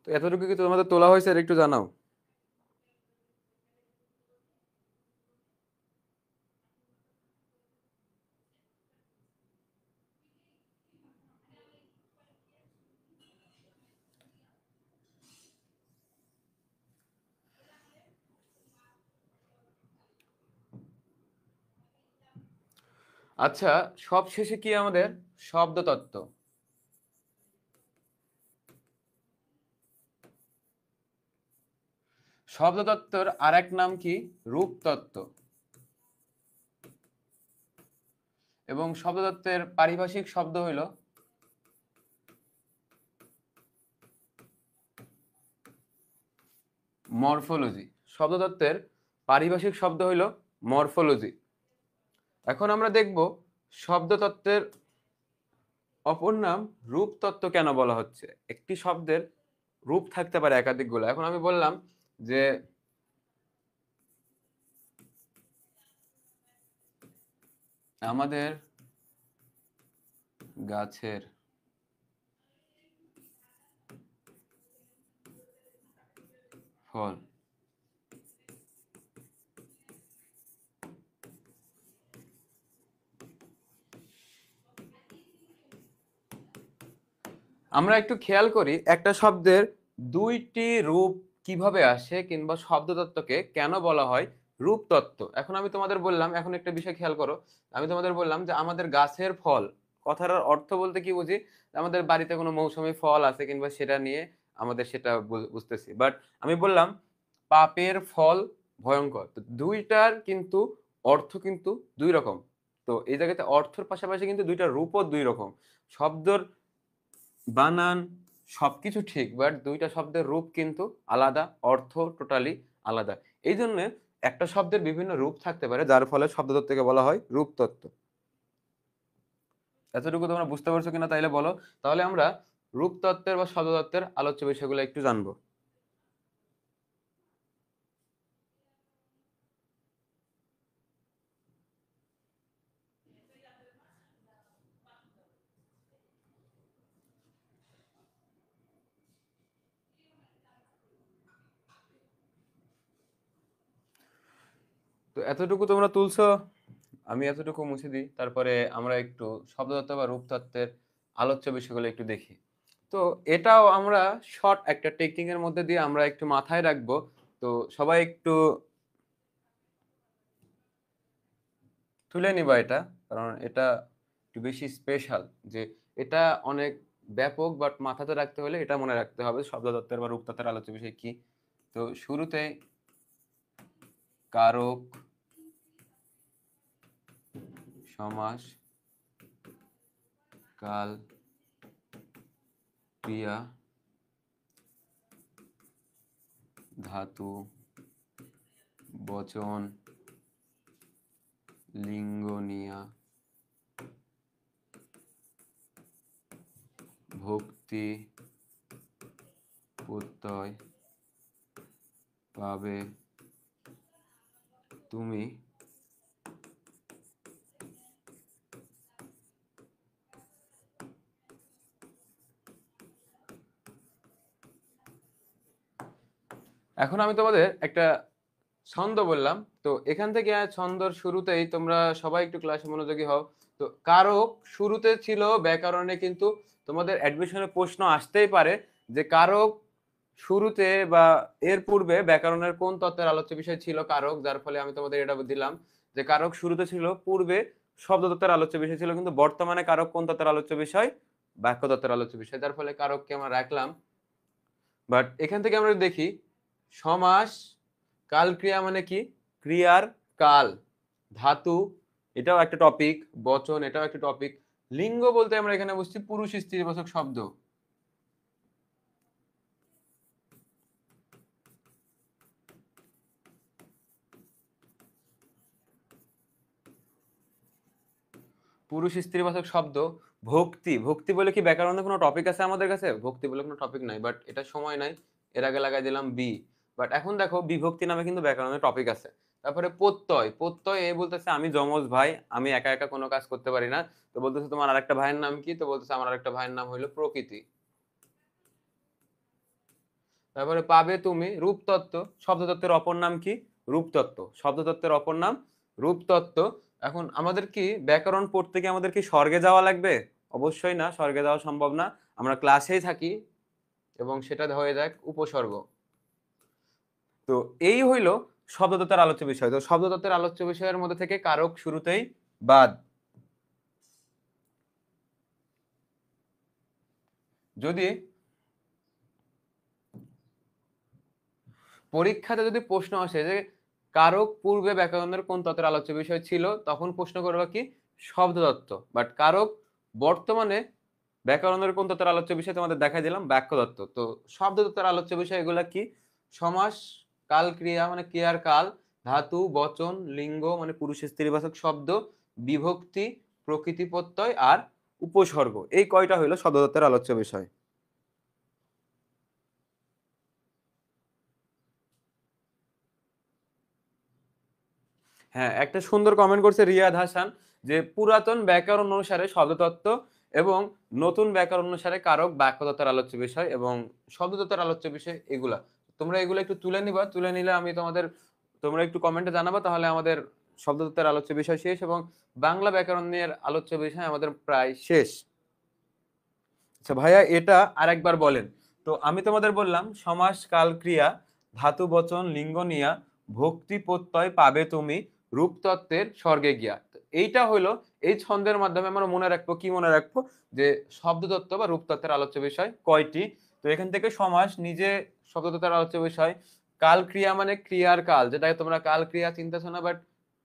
তো এতটুকু কি তোমাদের তোলা হয়েছে, আর একটু জানাও। আচ্ছা, সব শেষে কি আমাদের শব্দতত্ত্ব। শব্দতত্ত্বের আরেক নাম কি? রূপতত্ত্ব। এবং শব্দতত্ত্বের পারিভাষিক শব্দ হইল মরফোলজি। শব্দতত্ত্বের পারিভাষিক শব্দ হইল মরফোলজি। এখন আমরা দেখব শব্দতত্ত্বের অপর নাম রূপতত্ত্ব কেন বলা হচ্ছে। একটি শব্দের রূপ থাকতে পারে একাধিকগুলো। এখন আমি বললাম যে আমাদের গাছের ফল আমরা একটু খেয়াল করি একটা শব্দের দুইটি রূপ কিভাবে আসে, কিংবা শব্দতত্ত্বকে কেন বলা হয় রূপতত্ত্ব। এখন আমি তোমাদের বললাম, এখন একটা বিষয় খেয়াল করো, আমি তোমাদের বললাম যে আমাদের গাছের ফল, কথাটার অর্থ বলতে কি বুঝি? আমাদের বাড়িতে কোনো মৌসুমী ফল আছে, কিংবা সেটা নিয়ে আমাদের সেটা বুঝতেছি। বাট আমি বললাম পাপের ফল ভয়ঙ্কর। তো দুইটার কিন্তু অর্থ কিন্তু দুই রকম। তো এই জায়গাতে অর্থের পাশাপাশি কিন্তু দুইটা রূপও দুই রকম। শব্দর বানান সবকিছু ঠিক, বাট দুইটা শব্দের রূপ কিন্তু আলাদা, অর্থ টোটালি আলাদা। এই জন্য একটা শব্দের বিভিন্ন রূপ থাকতে পারে, যার ফলে শব্দতত্ত্বকে বলা হয় রূপতত্ত্ব। এতটুকু তোমরা বুঝতে পারছো কিনা তাইলে বলো। তাহলে আমরা রূপতত্ত্বের বা শব্দতত্ত্বের আলোচ্য বিষয়গুলো একটু জানবো। তো এতটুকু তোমরা তুলছো, আমি এতটুকু মুছে দিই, তারপরে আমরা একটু শব্দতত্ত্ব বা রূপতত্ত্বের আলোচ্য বিষয়গুলো একটু দেখি। তো এটাও আমরা শর্ট একটা টেকনিকের মধ্যে দিয়ে আমরা একটু মাথায় রাখবো। তো সবাই একটু তুলে নিবা এটা, কারণ এটা একটু বেশি স্পেশাল। যে এটা অনেক ব্যাপক, বাট মাথাতে রাখতে হলে এটা মনে রাখতে হবে শব্দতত্ত্বের বা রূপতত্ত্বের আলোচ্য বিষয় কি। তো শুরুতে কারক, সমাস, কাল, ক্রিয়া, ধাতু, বচন, লিঙ্গ নিয়া, ভক্তি, প্রত্যয়, পাবে, তুমি, এখন আমি তোমাদের একটা ছন্দ বললাম। তো এখান থেকে ছন্দর শুরুতেই তোমরা সবাই একটু ক্লাসে মনোযোগী হও। তো কারক শুরুতে ছিল ব্যাকরণে, কিন্তু তোমাদের অ্যাডমিশনে প্রশ্ন আসতেই পারে যে কারক শুরুতে বা এর পূর্বে ব্যাকরণের কোন তত্ত্বের আলোচ্য বিষয় ছিল কারক, যার ফলে আমি তোমাদের এটা দিলাম যে কারক শুরুতে ছিল, পূর্বে শব্দতত্ত্বের আলোচ্য বিষয় ছিল, কিন্তু বর্তমানে কারক কোন তত্ত্বের আলোচ্য বিষয়? বাক্য তত্ত্বের আলোচ্য বিষয়, যার ফলে কারককে আমরা রাখলাম। বাট এখান থেকে আমরা দেখি সমাস, কাল ক্রিয়া মানে কি? ক্রিয়ার কাল। ধাতু, এটাও একটা টপিক। বচন, এটাও একটা টপিক। লিঙ্গ বলতে আমরা এখানে বুঝছি পুরুষ স্ত্রীবাচক শব্দ। পুরুষ স্ত্রীবাচক শব্দ। ভক্তি, ভক্তি বলে কি ব্যাকরণে কোনো টপিক আছে আমাদের কাছে? ভক্তি বলে কোনো টপিক নাই, বাট এটা সময় নাই, এর আগে লাগাই দিলাম বি। বাট এখন দেখো বিভক্তি নামে কিন্তু ব্যাকরণে টপিক আছে। তারপরে প্রত্যয়, প্রত্যয় এ বলতেছে আমি যমজ ভাই, আমি একা একা কোনো কাজ করতে পারি না। তো বলতেছে তোমার আরেকটা ভাইয়ের নাম কি? তো বলতেছে আমার আরেকটা ভাইয়ের নাম হইলো প্রকৃতি। তারপরে পাবে তুমি রূপতত্ত্ব। শব্দতত্ত্বের অপর নাম কি? রূপতত্ত্ব। শব্দতত্ত্বের অপর নাম রূপতত্ত্ব। এখন আমাদের কি ব্যাকরণ পড়তে কি আমাদের কি স্বর্গে যাওয়া লাগবে? অবশ্যই না, স্বর্গে যাওয়া সম্ভব না। আমরা ক্লাসেই থাকি এবং সেটা হয়ে যায় উপসর্গ। তো এই হইল শব্দতত্ত্বের আলোচ্য বিষয়। তো শব্দতত্ত্বের আলোচ্য বিষয়ের মধ্যে থেকে কারক শুরুতেই বাদ। যদি পরীক্ষাতে যদি প্রশ্ন আসে যে কারক পূর্বে ব্যাকরণের কোন তত্ত্বের আলোচ্য বিষয় ছিল, তখন প্রশ্ন করবে কি শব্দতত্ত্ব। বাট কারক বর্তমানে ব্যাকরণের কোন তত্ত্বের আলোচ্য বিষয় তোমাদের দেখাই দিলাম বাক্যতত্ত্ব। তো শব্দতত্ত্বের আলোচ্য বিষয় এগুলা কি? সমাস, কাল ক্রিয়া মানে ক্রিয়ার কাল, ধাতু, বচন, লিঙ্গ মানে পুরুষ স্ত্রীবাচক শব্দ, বিভক্তি, প্রকৃতি প্রত্যয় আর উপসর্গ, এই কয়টা হইলো শব্দতত্ত্বের আলোচ্য বিষয়। হ্যাঁ, একটা সুন্দর কমেন্ট করছে রিয়াদ হাসান যে পুরাতন ব্যাকরণ অনুসারে শব্দতত্ত্ব এবং নতুন ব্যাকরণ অনুসারে কারক বাক্যতত্ত্বের আলোচ্য বিষয় এবং শব্দতত্ত্বের আলোচ্য বিষয় এগুলা। তোমরা এগুলো একটু তুলে নিবা, তুলে নিলে আমি তোমাদের, তোমরা একটু কমেন্টে জানাবা, তাহলে আমাদের শব্দতত্ত্বের আলোচ্য বিষয় শেষ এবং বাংলা ব্যাকরণের আলোচ্য বিষয় আমাদের প্রায় শেষ। আচ্ছা ভাইয়া, এটা আরেকবার বলেন। তো আমি তোমাদের বললাম সমাস, কাল, ক্রিয়া, ধাতু, বচন, লিঙ্গ নিয়া ভক্তি প্রত্যয় পাবে তুমি রূপতত্ত্বের স্বর্গে গিয়া। তো এইটা হলো, এই ছন্দের মাধ্যমে আমরা মনে রাখবো, কি মনে রাখবো, যে শব্দতত্ত্ব বা রূপতত্ত্বের আলোচ্য বিষয় কয়টি। তো এখান থেকে সমাস নিজে শব্দতত্ত্বের আলোচ্য বিষয়। কাল ক্রিয়া মানে ক্রিয়ার কাল, যেটা তোমরা কাল ক্রিয়া চিন্তাছো না, বাট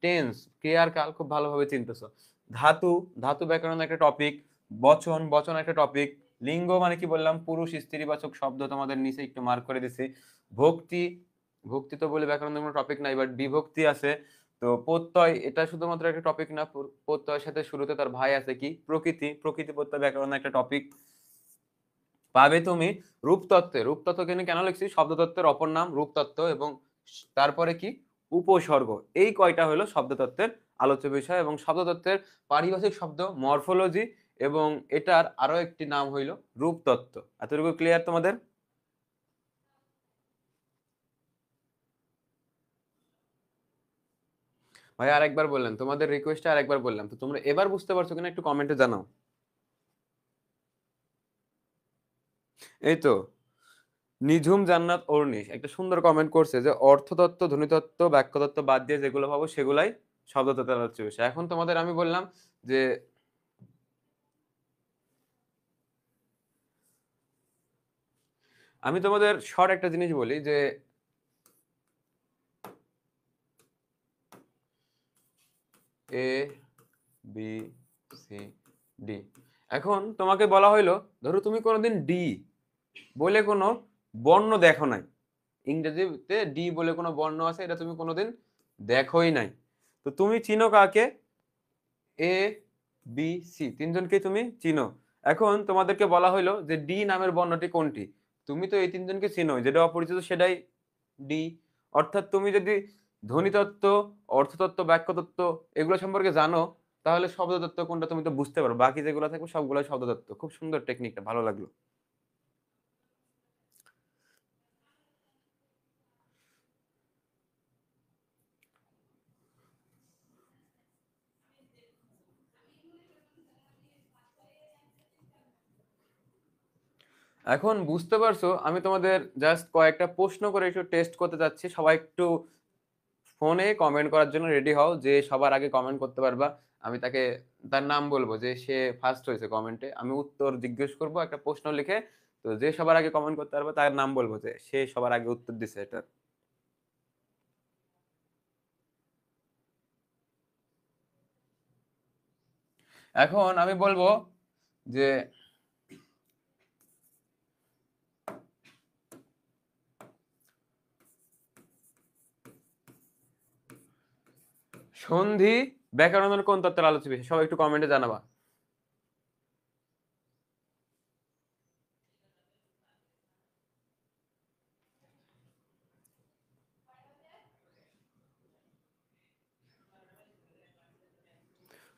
টেন্স ক্রিয়ার কাল খুব ভালোভাবে চিন্তাছো। ধাতু, ধাতু ব্যাকরণ একটা টপিক। বচন, বচন একটা টপিক। লিঙ্গ মানে কি বললাম, পুরুষ স্ত্রীবাচক শব্দ, তোমাদের নিচে একটু মার্ক করে দিছি। ভক্তি, ভক্তি তো বলে ব্যাকরণের কোনো টপিক নাই, বাট বিভক্তি আছে। তো প্রত্যয়, এটা শুধুমাত্র একটা টপিক না, প্রত্যয়ের সাথে শুরুতে তার ভাই আছে কি প্রকৃতি, প্রকৃতি প্রত্যয় ব্যাকরণ একটা টপিক। পাবে তুমি রূপতত্ত্বে, রূপতত্ত্ব কেন লিখছি, শব্দতত্ত্বের অপর নাম রূপতত্ত্ব এবং তারপরে কি উপসর্গ, এই কয়টা হলো শব্দতত্ত্বের আলোচ্য বিষয়। এবং শব্দতত্ত্বের পারিভাষিক শব্দ মরফোলজি এবং এটার আরো একটি নাম হইল রূপতত্ত্ব। এতটুকু ক্লিয়ার তোমাদের? ভাই আরেকবার বললেন, তোমাদের রিকোয়েস্টে আরেকবার বললাম, তো তোমরা এবার বুঝতে পারছো কিনা একটু কমেন্টে জানাও। এই তো নিঝুম জান্নাত অর্নিশ একটা সুন্দর কমেন্ট করছে যে অর্থতত্ত্ব, ধ্বনিতত্ত্ব, বাক্যতত্ত্ব বাদ দিয়ে যেগুলো ভাবো সেগুলাই শব্দতত্ত্বের আলোচ্য বিষয়। এখন তোমাদের আমি বললাম যে আমি তোমাদের শর্ট একটা জিনিস বলি যে এ বি সি ডি। এখন তোমাকে বলা হইলো, ধরো তুমি কোনোদিন ডি বলে কোনো বর্ণ দেখো নাই, ইংরেজিতে ডি বলে কোনো বর্ণ আছে এটা তুমি কোনোদিন দেখোই নাই। তো তুমি চিনো কাকে? এ বি সি তিনজনকে তুমি চিনো। এখন তোমাদেরকে বলা হইলো যে ডি নামের বর্ণটি কোনটি। তুমি তো এই তিনজনকে চিনো, যেটা অপরিচিত সেটাই ডি। অর্থাৎ তুমি যদি ধ্বনিতত্ত্ব, অর্থতত্ত্ব, বাক্যতত্ত্ব এগুলো সম্পর্কে জানো, তাহলে শব্দতত্ত্ব কোনটা তুমি তো বুঝতে পারো, বাকি যেগুলো থাকবে সবগুলো শব্দতত্ত্ব। খুব সুন্দর টেকনিকটা, ভালো লাগলো। এখন বুঝতে পারছো, আমি তোমাদের জাস্ট কয়েকটা প্রশ্ন করে একটু টেস্ট করতে যাচ্ছি। সবাই একটু ফোনে কমেন্ট করার জন্য রেডি হও, যে সবার আগে কমেন্ট করতে পারবা আমি তাকে, তার নাম বলবো যে সে ফার্স্ট হয়েছে কমেন্টে, আমি উত্তর জিজ্ঞেস করব একটা প্রশ্ন লিখে। তো যে সবার আগে কমেন্ট করতে পারবে তার নাম বলবো যে সে সবার আগে উত্তর দিছে এটা। এখন আমি বলবো যে সন্ধি ব্যাকরণের কোন তত্ত্বের আলোচ্য বিষয়, সবাই একটু কমেন্টে জানাবা।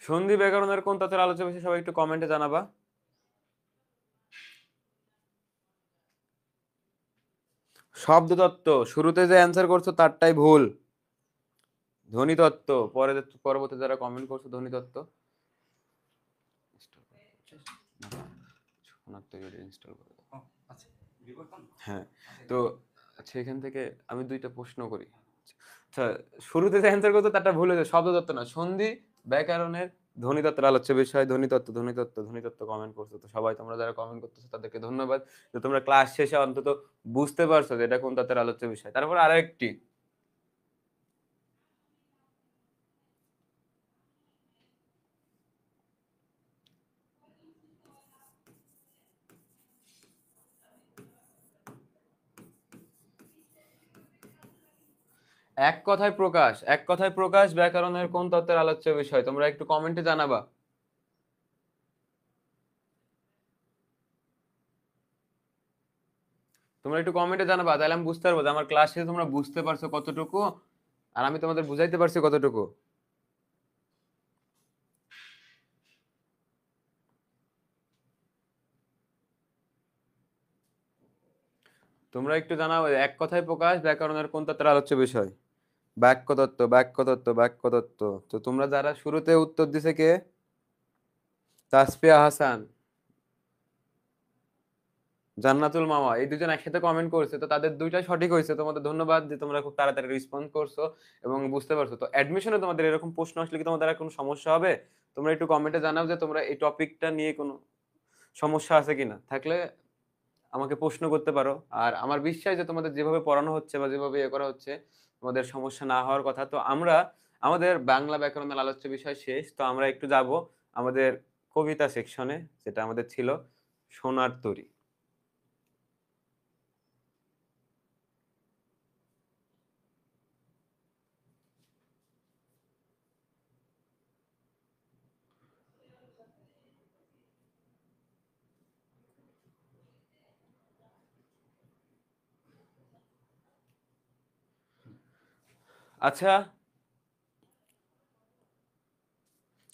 সন্ধি ব্যাকরণের কোন তত্ত্বের আলোচ্য বিষয়, সবাই একটু কমেন্টে জানাবা। শব্দতত্ত্ব, শুরুতে যে অ্যান্সার করছো তারটাই ভুল। ধ্বনিতত্ত্ব, পরবর্তী যারা কমেন্ট করছো ধ্বনিতত্ত্ব ইনস্টল করে দাও। হ্যাঁ, তো আচ্ছা এখান থেকে আমি দুইটা প্রশ্ন করি। আচ্ছা, শুরুতে যে অ্যান্সার করতো তারটা ভুল হয়েছে, শব্দতত্ত্ব না, সন্ধি, ব্যাকরণের, ধ্বনিতত্ত্বের আলোচ্য বিষয়, ধ্বনিতত্ত্ব কমেন্ট করছো। তো সবাই তোমরা যারা কমেন্ট করতেছো তাদেরকে ধন্যবাদ যে তোমরা ক্লাস শেষে অন্তত বুঝতে পারছো যে এটা কোন তত্ত্বের আলোচ্য বিষয়। তারপর আরেকটি, এক কথায় প্রকাশ ব্যাকরণের কোন তত্ত্বের আলোচ্য বিষয়, তোমরা একটু কমেন্টে জানাবা। তোমরা একটু কমেন্টে জানাবা, তাহলে আমি বুঝতে পারবো যে আমার ক্লাস শেষে তোমরা বুঝতে পারছো কতটুকু আর আমি তোমাদের বুঝাইতে পারছি কতটুকু। তোমরা একটু জানাও এক কথায় প্রকাশ ব্যাকরণের কোন তত্ত্বের আলোচ্য বিষয়। বাক্যতত্ত্ব। তো তোমরা যারা শুরুতে উত্তর দিছে কে? তাসফিয়া হাসান, জান্নাতুল মামা, এই দুজন একসাথে কমেন্ট করছে, তো তাদের দুইটাই সঠিক হয়েছে। তোমাদের ধন্যবাদ যে তোমরা খুব তাড়াতাড়ি রেসপন্স করছো এবং বুঝতে পারছো। তো অ্যাডমিশনে তোমাদের এরকম প্রশ্ন আসলে কি তোমাদের আর কোনো সমস্যা হবে? তোমরা একটু কমেন্টে জানাও যে তোমরা এই টপিকটা নিয়ে কোনো সমস্যা আছে কিনা, থাকলে আমাকে প্রশ্ন করতে পারো। আর আমার বিশ্বাস যে তোমাদের যেভাবে পড়ানো হচ্ছে বা যেভাবে ইয়ে করা হচ্ছে তোমাদের সমস্যা না হওয়ার কথা। তো আমরা আমাদের বাংলা ব্যাকরণের আলোচ্য বিষয় শেষ, তো আমরা একটু যাব আমাদের কবিতা সেকশনে, যেটা আমাদের ছিল সোনার তরী। আচ্ছা,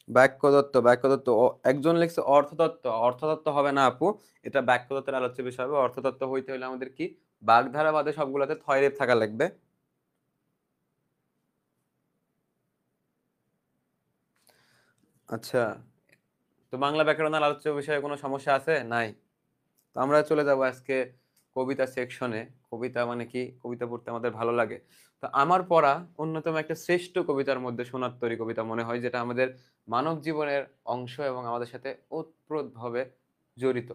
বাক্যতত্ত্ব একজন লিখছে অর্থতত্ত্ব হবে না আপু, এটা বাক্যতত্ত্বের আলোচ্য বিষয় হবে। অর্থতত্ত্ব হইতে হলে আমাদের কি বাগধারা বাদে সবগুলাতে থয়রেফ থাকা লাগবে। আচ্ছা, তো বাংলা ব্যাকরণের আলোচ্য বিষয়ে কোনো সমস্যা আছে? নাই। তো আমরা চলে যাব আজকে কবিতা সেকশনে। কবিতা মানে কি, কবিতা পড়তে আমাদের ভালো লাগে। তো আমার পড়া অন্যতম একটা শ্রেষ্ঠ কবিতার মধ্যে সোনার তরী কবিতা মনে হয়, যেটা আমাদের মানব জীবনের অংশ এবং আমাদের সাথে ওতপ্রোতভাবে জড়িত।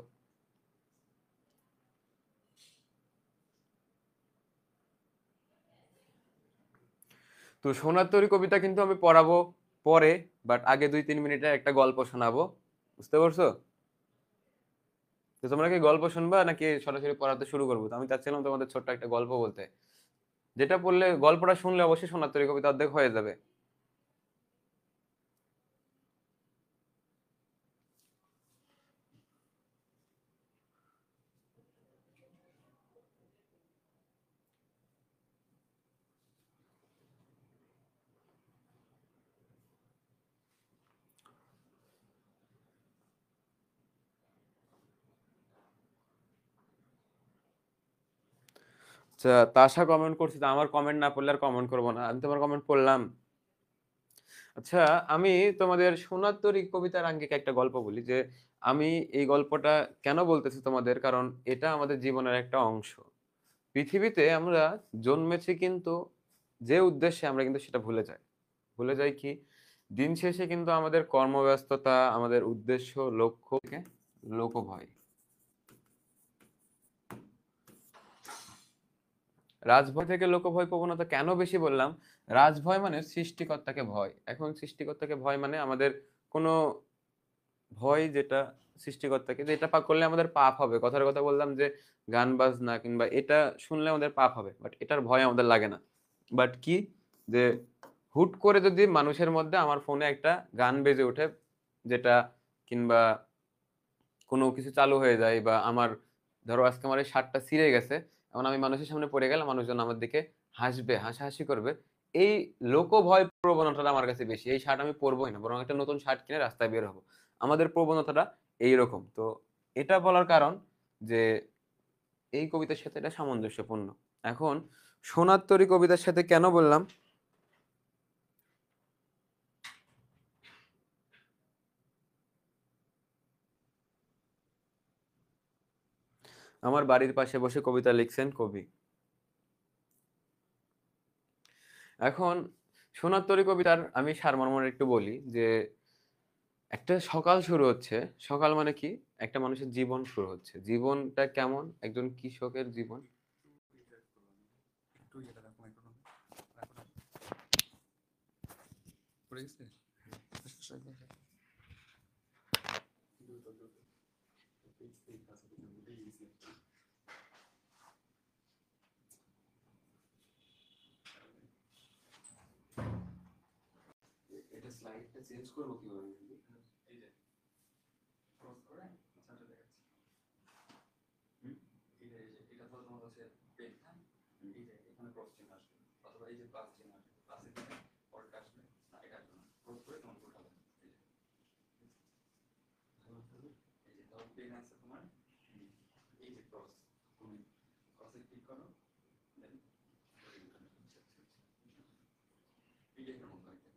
তো সোনার তরী কবিতা কিন্তু আমি পড়াবো পরে, বাট আগে 2-3 মিনিটের একটা গল্প শোনাবো। বুঝতে পারছো? তো তোমরা কি গল্প শুনবা নাকি সরাসরি পড়াতে শুরু করবো? তো আমি চাচ্ছিলাম তোমাদের ছোট্ট একটা গল্প বলতে, যেটা পড়লে গল্পটা শুনলে অবশ্যই সোনার তরী কবিতা অর্ধেক হয়ে যাবে। আচ্ছা, তাশা কমেন্ট করছে, তো আমার কমেন্ট না পড়লে আর কমেন্ট করবো না, আমি তোমার কমেন্ট পড়লাম। আচ্ছা, আমি তোমাদের সোনার তরী কবিতার আঙ্গিকে একটা গল্প বলি, যে আমি এই গল্পটা কেন বলতেছি তোমাদের, কারণ এটা আমাদের জীবনের একটা অংশ। পৃথিবীতে আমরা জন্মেছি কিন্তু যে উদ্দেশ্যে, আমরা কিন্তু সেটা ভুলে যাই কি, দিন শেষে কিন্তু আমাদের কর্মব্যস্ততা, আমাদের উদ্দেশ্য, লক্ষ্য থেকে লোকভয়। রাজভয় থেকে লোকভয় প্রবণতা কেন বেশি বললাম? রাজভয় মানে সৃষ্টিকর্তাকে ভয়। এখন সৃষ্টিকর্তাকে ভয় মানে আমাদের কোনো ভয়, যেটা সৃষ্টিকর্তাকে, যে এটা পাপ করলে আমাদের পাপ হবে। কথার কথা বললাম যে গান বাজনা কিংবা এটা শুনলে আমাদের পাপ হবে, বাট এটার ভয় আমাদের লাগে না। বাট কি, যে হুট করে যদি মানুষের মধ্যে আমার ফোনে একটা গান বেজে ওঠে, যেটা কিংবা কোনো কিছু চালু হয়ে যায়, বা আমার ধরো আজকে আমার এই শার্টটা ছিঁড়ে গেছে, এখন আমি মানুষের সামনে পড়ে গেলাম, মানুষজন আমার দিকে হাসবে, হাসাহাসি করবে, এই লোকভয় প্রবণতাটা আমার কাছে বেশি। এই শার্ট আমি পরবোই না, বরং একটা নতুন শার্ট কিনে রাস্তায় বের হবো। আমাদের প্রবণতাটা এইরকম। তো এটা বলার কারণ যে এই কবিতার সাথে এটা সামঞ্জস্যপূর্ণ। এখন সোনার তরী কবিতার সাথে কেন বললাম, আমার বাড়ির পাশে বসে কবিতা লিখছেন কবি। এখন সোনার তরী কবিতার আমি সারমর্ম একটু বলি যে একটা সকাল শুরু হচ্ছে। সকাল মানে কি? একটা মানুষের জীবন শুরু হচ্ছে। জীবনটা কেমন? একজন কৃষকের জীবন। এটা স্লাইডটা চেঞ্জ করব কিভাবে? এই যে ক্রস করে আচ্ছা দেখাচ্ছি। এটা তো তোমার হচ্ছে পেন, হ্যাঁ? এই যে এখানে ক্রস চিহ্ন আসবে অথবা এই যে প্লাস চিহ্ন আসবে, প্লাসের দিকে পরেরটা আসবে না, এটা আসবে না, ক্রস করে তোমার উঠাবে। এই যে ধরো পেন আছে তোমার, এই যে ক্রস, তুমি ক্রসে ক্লিক করো, দেন পিডিএফ এর মতো একটা।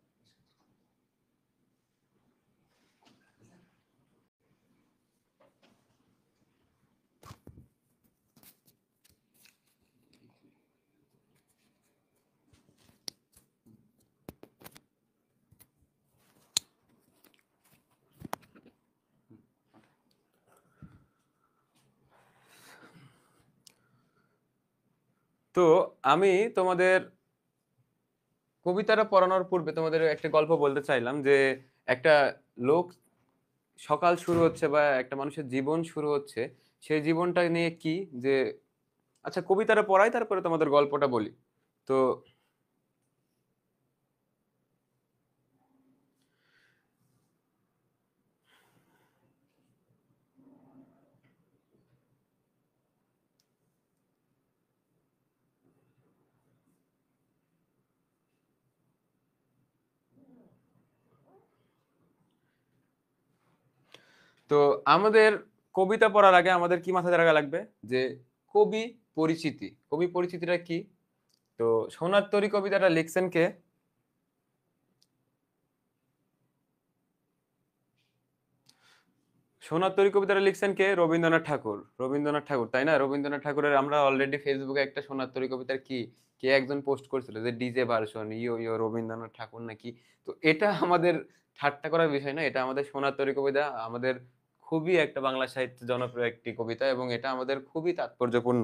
তো আমি তোমাদের কবিতাটা পড়ানোর পূর্বে তোমাদের একটা গল্প বলতে চাইলাম যে একটা লোক সকাল শুরু হচ্ছে বা একটা মানুষের জীবন শুরু হচ্ছে, সেই জীবনটা নিয়ে কি যে, আচ্ছা কবিতাটা পড়াই তারপরে তোমাদের গল্পটা বলি। তো তো আমাদের কবিতা পড়ার আগে আমাদের কি মাথায় রাখা লাগবে যে কবি পরিচিতি। কবি পরিচিতিটা কি? তো সোনার তরী কবিতাটা লিখছেন কে? সোনার তরী কবিতাটা লিখছেন কে? রবীন্দ্রনাথ ঠাকুর। রবীন্দ্রনাথ ঠাকুর, তাই না? রবীন্দ্রনাথ ঠাকুরের আমরা অলরেডি ফেসবুকে একটা সোনার তরী কবিতার কি কে একজন পোস্ট করেছিল যে ডিজে ভার্সন ইয়ো ইয়ো রবীন্দ্রনাথ ঠাকুর নাকি। তো এটা আমাদের ঠাট্টা করার বিষয় না, এটা আমাদের সোনার তরী কবিতা, আমাদের খুবই একটা বাংলা সাহিত্যে জনপ্রিয় একটি কবিতা এবং এটা আমাদের খুবই তাৎপর্যপূর্ণ।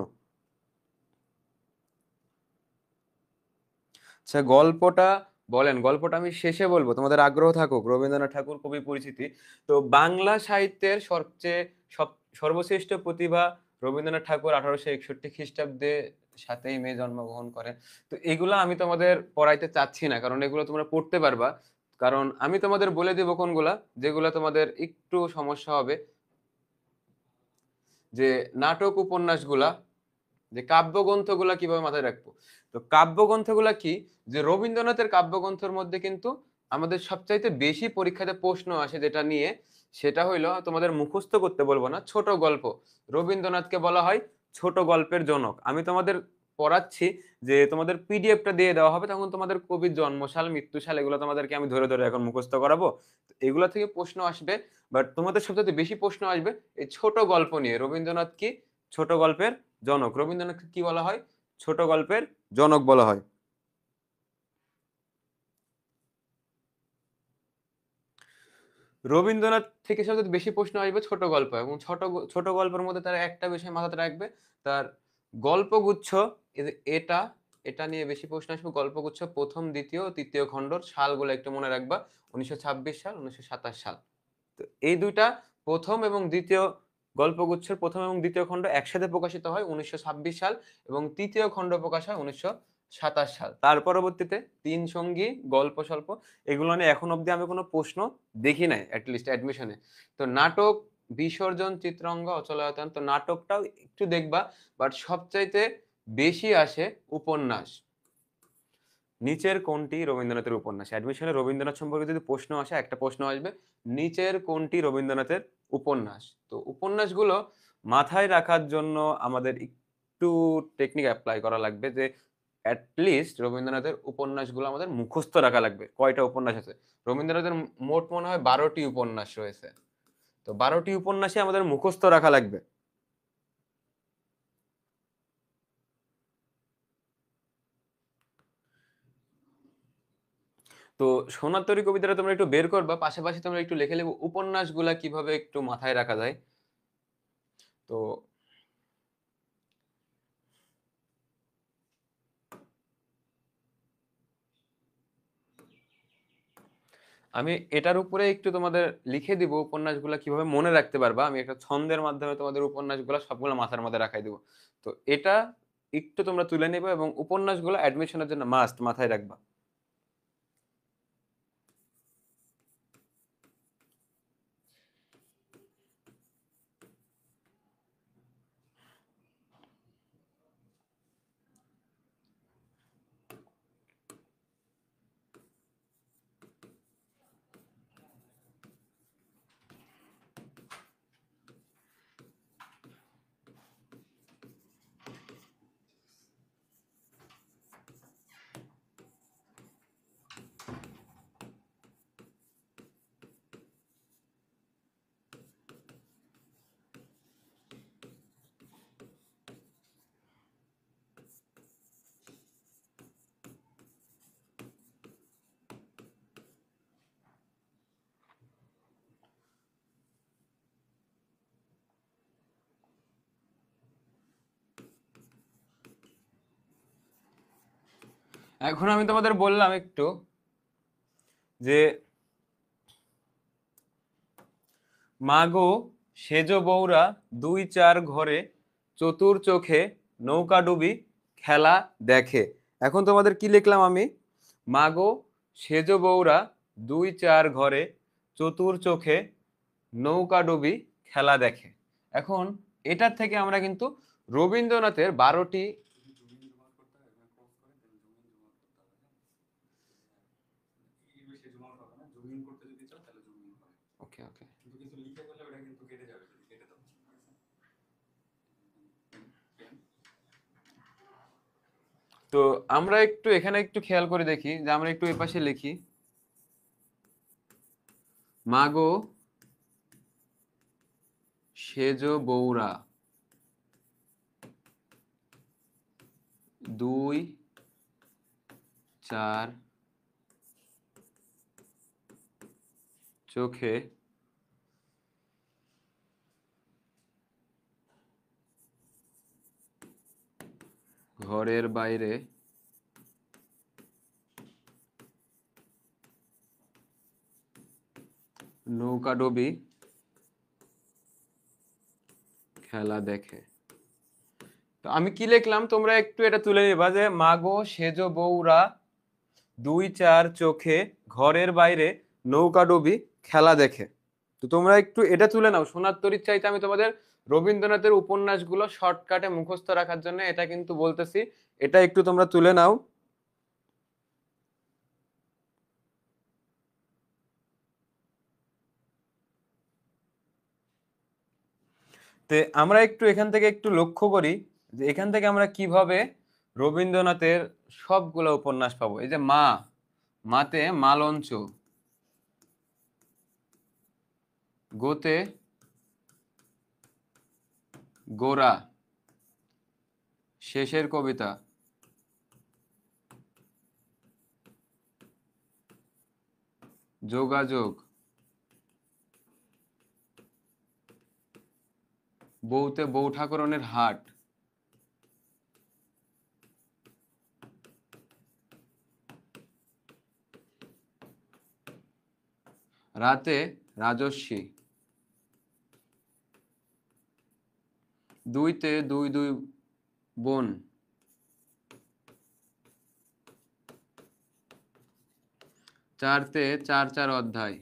আচ্ছা গল্পটা বলেন, গল্পটা আমি শেষে বলবো, তোমাদের আগ্রহ থাকুক। রবীন্দ্রনাথ ঠাকুর কবি পরিচিতি। তো বাংলা সাহিত্যের সবচেয়ে সর্বশ্রেষ্ঠ প্রতিভা রবীন্দ্রনাথ ঠাকুর 1861 খ্রিস্টাব্দে 7ই মে জন্মগ্রহণ করেন। তো এগুলো আমি তোমাদের পড়াইতে চাচ্ছি না, কারণ এগুলো তোমরা পড়তে পারবা। কারণ আমি তোমাদের বলে দিব কোনগুলা যেগুলা তোমাদের একটু সমস্যা হবে, যে নাটক উপন্যাসগুলা, যে কাব্যগ্রন্থগুলা কিভাবে মাথায় রাখবো। তো কাব্যগ্রন্থগুলা কি, যে রবীন্দ্রনাথের কাব্যগ্রন্থের মধ্যে কিন্তু আমাদের সবচাইতে বেশি পরীক্ষাতে প্রশ্ন আসে যেটা নিয়ে, সেটা হইলো তোমাদের মুখস্থ করতে বলবো না, ছোট গল্প। রবীন্দ্রনাথকে বলা হয় ছোট গল্পের জনক। আমি তোমাদের পড়াচ্ছি যে তোমাদের পিডিএফটা দিয়ে দেওয়া হবে, তখন তোমাদের কবির জন্মসাল মৃত্যুসাল এগুলো তোমাদেরকে আমি ধরে ধরে এখন মুখস্থ করাবো। এগুলা থেকে প্রশ্ন আসবে, বাট তোমাদের সবচেয়ে বেশি প্রশ্ন আসবে এই ছোট গল্প নিয়ে। রবীন্দ্রনাথ কি? ছোট গল্পের জনক। রবীন্দ্রনাথকে কি বলা হয়? ছোট গল্পের জনক বলা হয়। রবীন্দ্রনাথ থেকে সবচেয়ে বেশি প্রশ্ন আসবে ছোট গল্প, এবং ছোট গল্পের মধ্যে তার একটা বিষয় মাথাতে রাখবে, তার গল্পগুচ্ছ। এটা এটা নিয়ে বেশি প্রশ্ন আসবে। গল্পগুচ্ছ প্রথম দ্বিতীয় তৃতীয় খণ্ডর সালগুলো একটু মনে রাখবা, 1926 সাল 1927 সাল। তো এই দুইটা প্রথম এবং দ্বিতীয় গল্পগুচ্ছের প্রথম এবং দ্বিতীয় খণ্ড একসাথে প্রকাশিত হয় 1926 সাল, এবং তৃতীয় খণ্ড প্রকাশ হয় 1927 সাল। তার পরবর্তীতে তিন সঙ্গী গল্প স্বল্প এগুলো নিয়ে এখন অবধি আমি কোনো প্রশ্ন দেখি নাই, অ্যাটলিস্ট অ্যাডমিশনে। তো নাটক, বিসর্জন, চিত্রাঙ্গ, অচলায়তন, তো নাটকটাও একটু দেখবা, বাট সবচাইতে বেশি আসে উপন্যাস। নিচের কোনটি রবীন্দ্রনাথের উপন্যাস? অ্যাডমিশনে রবীন্দ্রনাথ সম্পর্কে যদি প্রশ্ন আসে, একটা প্রশ্ন আসবে নিচের কোনটি রবীন্দ্রনাথের উপন্যাস। তো উপন্যাসগুলো মাথায় রাখার জন্য আমাদের একটু টেকনিক অ্যাপ্লাই করা লাগবে, যে লিস্ট রবীন্দ্রনাথের উপন্যাসগুলো আমাদের মুখস্থ রাখা লাগবে। কয়টা উপন্যাস আছে? রবীন্দ্রনাথের মোট মনে হয় 12টি উপন্যাস রয়েছে। তো 12টি উপন্যাসই আমাদের মুখস্থ রাখা লাগবে। তো সোনার তরী কবিতাটা তোমরা একটু বের করবা, পাশাপাশি তোমরা একটু লিখে নেবে উপন্যাসগুলা কিভাবে একটু মাথায় রাখা যায়। তো আমি এটার উপরে একটু তোমাদের লিখে দিব উপন্যাসগুলা কিভাবে মনে রাখতে পারবা। আমি একটা ছন্দের মাধ্যমে তোমাদের উপন্যাসগুলা সবগুলো মাথার মধ্যে রাখাই দিব। তো এটা একটু তোমরা তুলে নেবে এবং উপন্যাসগুলো অ্যাডমিশনের জন্য মাস্ট মাথায় রাখবা। এখন আমি তোমাদের বললাম একটু যে মাগো সেজ বউরা 2-4 ঘরে চতুর চোখে নৌকা ডুবি খেলা দেখে। এখন তোমাদের কি লিখলাম আমি? মাগো সেজ বউরা 2-4 ঘরে চতুর চোখে নৌকা ডুবি খেলা দেখে। এখন এটার থেকে আমরা কিন্তু রবীন্দ্রনাথের 12টি ওকে ওকে তো আমরা একটু এখানে একটু খেয়াল করে দেখি, যে আমরা একটু এই পাশে লিখি মাগো সেজ বউরা 2-4 চোখে ঘরের বাইরে নৌকাডুবি খেলা দেখে। তো আমি কি লিখলাম তোমরা একটু এটা তুলে নিবা, যে মাগো সেজ বউরা 2-4 চোখে ঘরের বাইরে নৌকাডুবি খেলা দেখে। তো তোমরা একটু এটা তুলে নাও। সোনার তরীর চাইতে আমি তোমাদের রবীন্দ্রনাথের উপন্যাসগুলো শর্টকাটে মুখস্থ রাখার জন্য এটা কিন্তু বলতেছি, এটা একটু তোমরা তুলে নাও। তে আমরা একটু এখান থেকে একটু লক্ষ্য করি যে এখান থেকে আমরা কিভাবে রবীন্দ্রনাথের সবগুলো উপন্যাস পাবো। এই যে মা, মাতে মালঞ্চ, গোতে গোরা, শেষের কবিতা, যোগাযোগ, বউতে বউ ঠাকুরনের হাট, রাতে রাজস্বী, দুইতে দুই দুই বোন, চারতে 4-4 অধ্যায়,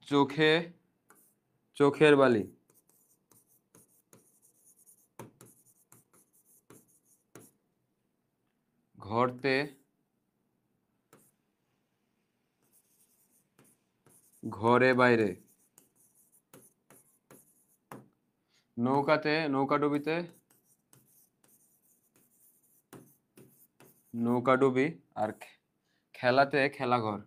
চোখে চোখের বালি, ঘরতে ঘরে বাইরে, নৌকাতে নৌকাডুবিতে নৌকাডুবি, আর খেলাতে খেলাঘর।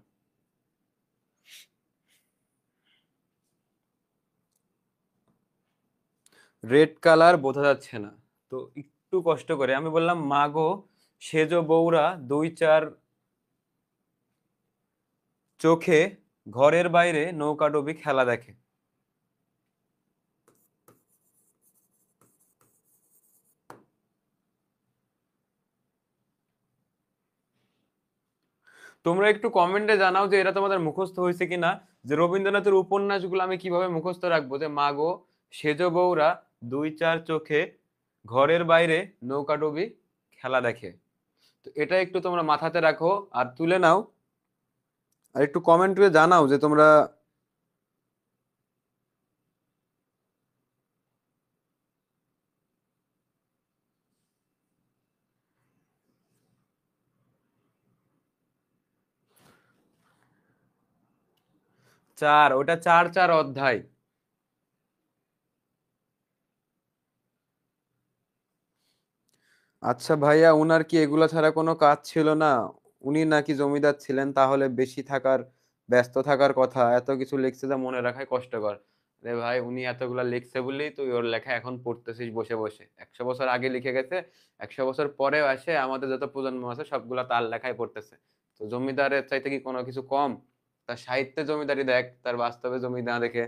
রেড কালার বোঝা যাচ্ছে না, তো একটু কষ্ট করে আমি বললাম মাগো সেজো বউরা দুই চার চোখে ঘরের বাইরে নৌকাডুবি খেলা দেখে। তোমরা একটু কমেন্টে জানাও যে এটা তোমাদের মুখস্থ হয়েছে কিনা, যে রবীন্দ্রনাথের উপন্যাসগুলো আমি কিভাবে মুখস্থ রাখবো, যে মাগো সেজো বউরা দুই চার চোখে ঘরের বাইরে নৌকাডুবি খেলা দেখে। তো এটা একটু তোমরা মাথাতে রাখো আর তুলে নাও, আর একটু কমেন্ট করে জানাও যে তোমরা। চার, ওটা চার চার অধ্যায়। আচ্ছা ভাইয়া, উনার কি এগুলা ছাড়া কোনো কাজ ছিল না? উনি নাকি জমিদার ছিলেন, তাহলে বেশি থাকার, ব্যস্ত থাকার কথা। এত কিছু লিখছে যা মনে রাখাই কষ্টকর। রে ভাই, উনি এতগুলা লিখছে বলেই তুই ওর লেখা এখন পড়তেছিস বসে বসে। 100 বছর আগে লিখে গেছে, 100 বছর পরেও আসে আমাদের যত প্রজন্ম আছে সবগুলা তার লেখাই পড়তেছে। তো জমিদারের চাইতে কি কোনো কিছু কম? তার সাহিত্যে জমিদারি দেখ, তার বাস্তবে জমি না দেখে।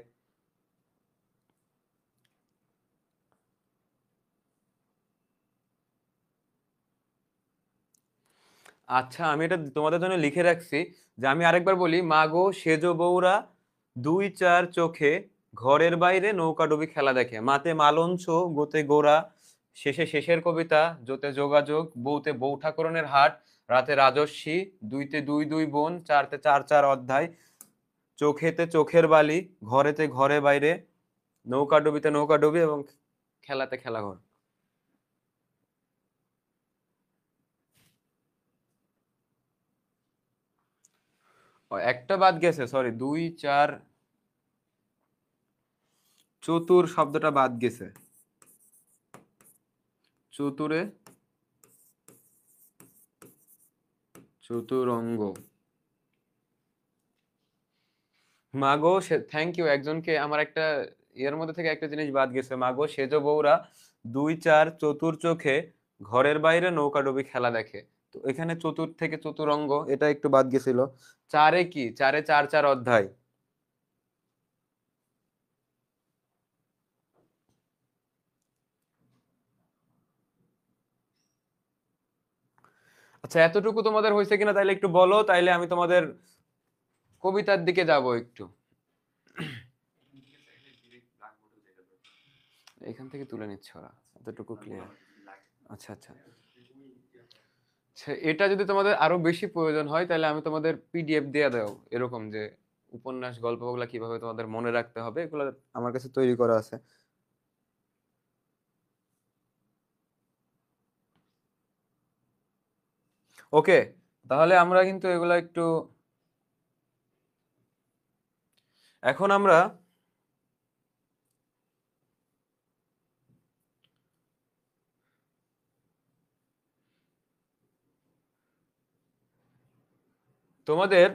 আচ্ছা, আমি এটা তোমাদের জন্য লিখে রাখছি, যে আমি আরেকবার বলি, মাগো সেজো বউরা দুই চার চোখে ঘরের বাইরে নৌকাডুবি খেলা দেখে। মাতে মালঞ্চ, গোতে গোরা, শেষে শেষের কবিতা, জোতে যোগাযোগ, বউতে বউ ঠাকুরনের হাট, রাতে রাজস্বী, দুইতে দুই দুই বোন, চারতে চার চার অধ্যায়, চোখেতে চোখের বালি, ঘরেতে ঘরে বাইরে, নৌকাডুবিতে নৌকাডুবি, এবং খেলাতে খেলাঘর। ও, একটা বাদ গেছে, সরি, দুই চার, চতুর শব্দটা বাদ গেছে। চতুরে চতুরঙ্গ। মাগো থ্যাংক ইউ, একজনকে আমার একটা এর মধ্যে থেকে একটা জিনিস বাদ গেছে। মাগো সেজো বউরা দুই চার চতুর চোখে ঘরের বাইরে নৌকাডুবি খেলা দেখে। তো এখানে চতুর থেকে চতুরঙ্গ, এটা একটু বাদ গেছিল। চারে কি, চারে চার চার অধ্যায়। আচ্ছা, এতটুকু তোমাদের হয়েছে কিনা তাইলে একটু বলো, তাইলে আমি তোমাদের কবিতার দিকে যাব একটু। এখান থেকে তুলে নিচ্ছে ওরা, এতটুকু ক্লিয়ার। আচ্ছা আচ্ছা আচ্ছা, এটা যদি তোমাদের আরো বেশি প্রয়োজন হয় তাহলে আমি তোমাদের পিডিএফ দিয়ে দাও, এরকম যে উপন্যাস গল্পগুলো কিভাবে তোমাদের মনে রাখতে হবে, এগুলো আমার কাছে তৈরি করা আছে। ওকে, তাহলে আমরা কিন্তু এগুলা একটু, এখন আমরা তোমাদের